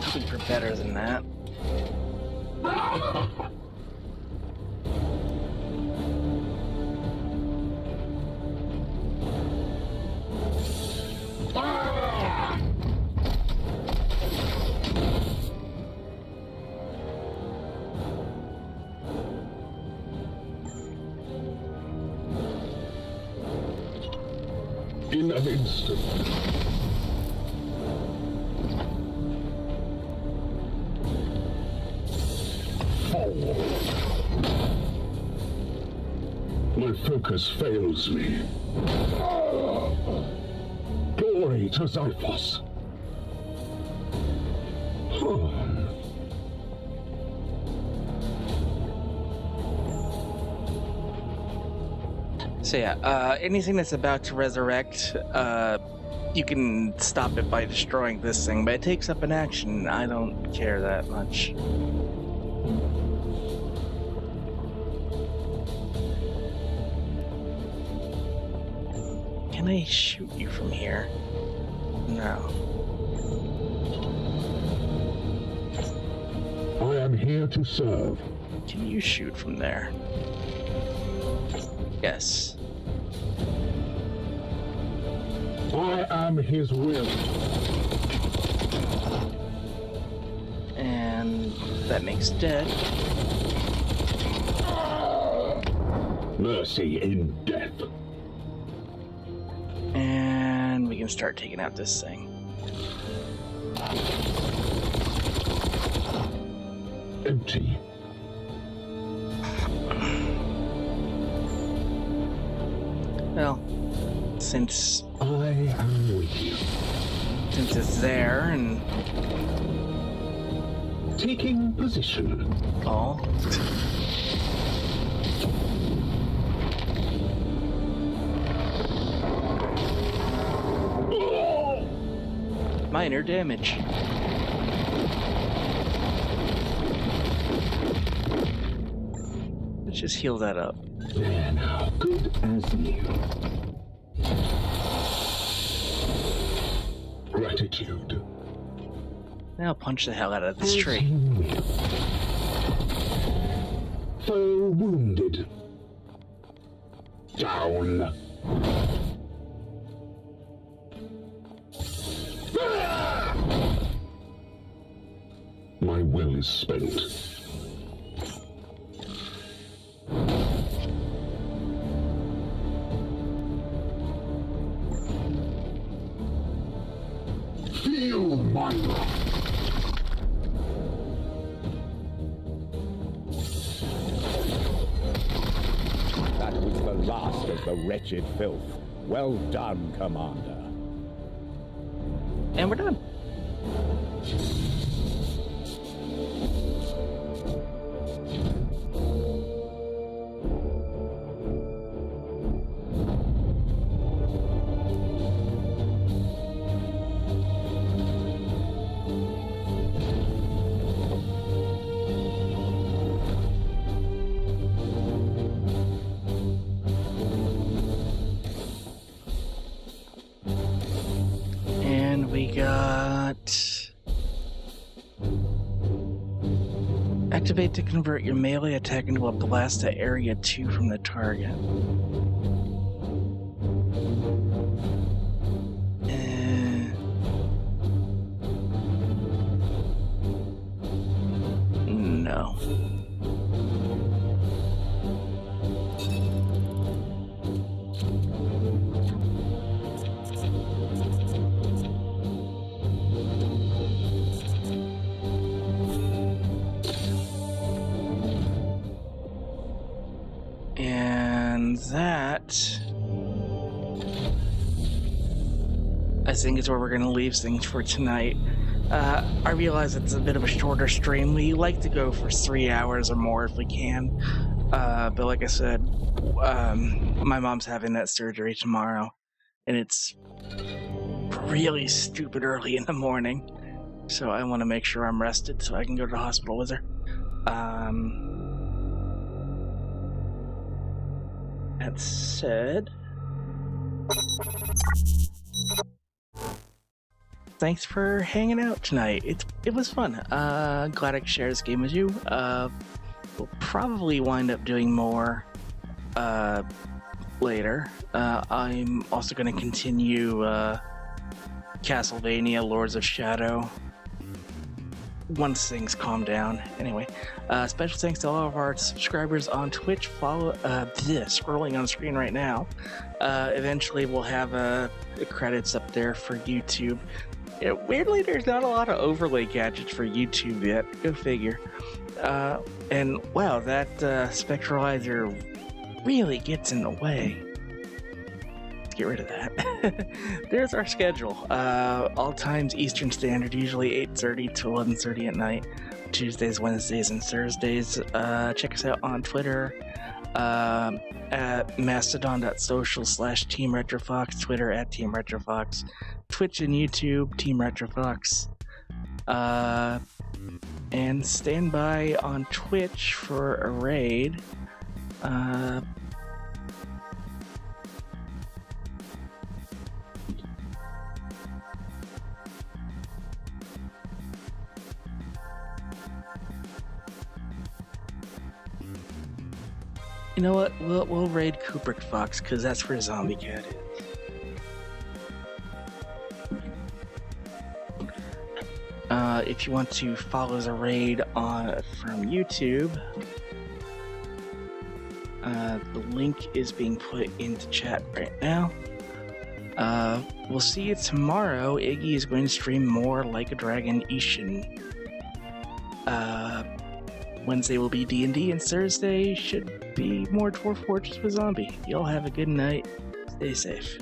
A: Hoping for better than that.
F: In an instant. My focus fails me. Glory to Xiphos.
A: So yeah, anything that's about to resurrect, you can stop it by destroying this thing, but it takes up an action. I don't care that much. Can I shoot you from here? No.
F: I am here to serve.
A: Can you shoot from there? Yes.
F: I am his will.
A: And that makes dead.
F: Mercy in death.
A: And we can start taking out this thing.
F: Empty.
A: Well, since
F: I am with you.
A: Since it's there and
F: taking position.
A: all. Minor damage. Let's just heal that up.
F: There now, good as new. Gratitude.
A: Now punch the hell out of this tree.
F: Foe wounded. Down. My will is spent. Feel my wrath.
C: That was the last of the wretched filth. Well done, Commander.
A: And we're done. Activate to convert your melee attack into a blast to area 2 from the target. No. That, I think, is where we're going to leave things for tonight. I realize it's a bit of a shorter stream. We like to go for 3 hours or more if we can. But like I said, my mom's having that surgery tomorrow, and it's really stupid early in the morning. So I want to make sure I'm rested so I can go to the hospital with her. That said, thanks for hanging out tonight. It was fun. Glad I could share this game with you. We'll probably wind up doing more later. I'm also going to continue Castlevania Lords of Shadow once things calm down. Anyway, special thanks to all of our subscribers on Twitch. Follow this scrolling on the screen right now. Eventually we'll have the credits up there for YouTube. Weirdly, there's not a lot of overlay gadgets for YouTube yet. Go figure. And wow, that spectralizer really gets in the way. Let's get rid of that. There's our schedule. All times Eastern Standard, usually 8:30 to 11:30 at night. Tuesdays, Wednesdays, and Thursdays. Check us out on Twitter. at mastodon.social/Team Retrofox, Twitter at Team Retrofox, Twitch and YouTube, Team Retrofox. And stand by on Twitch for a raid. You know what? We'll raid Kubrick Fox because that's where Zombie Cat is. If you want to follow the raid from YouTube, the link is being put into chat right now. We'll see you tomorrow. Iggy is going to stream more Like a Dragon Ishin. Wednesday will be D&D, and Thursday should be more Dwarf Fortress with Zombie. Y'all have a good night. Stay safe.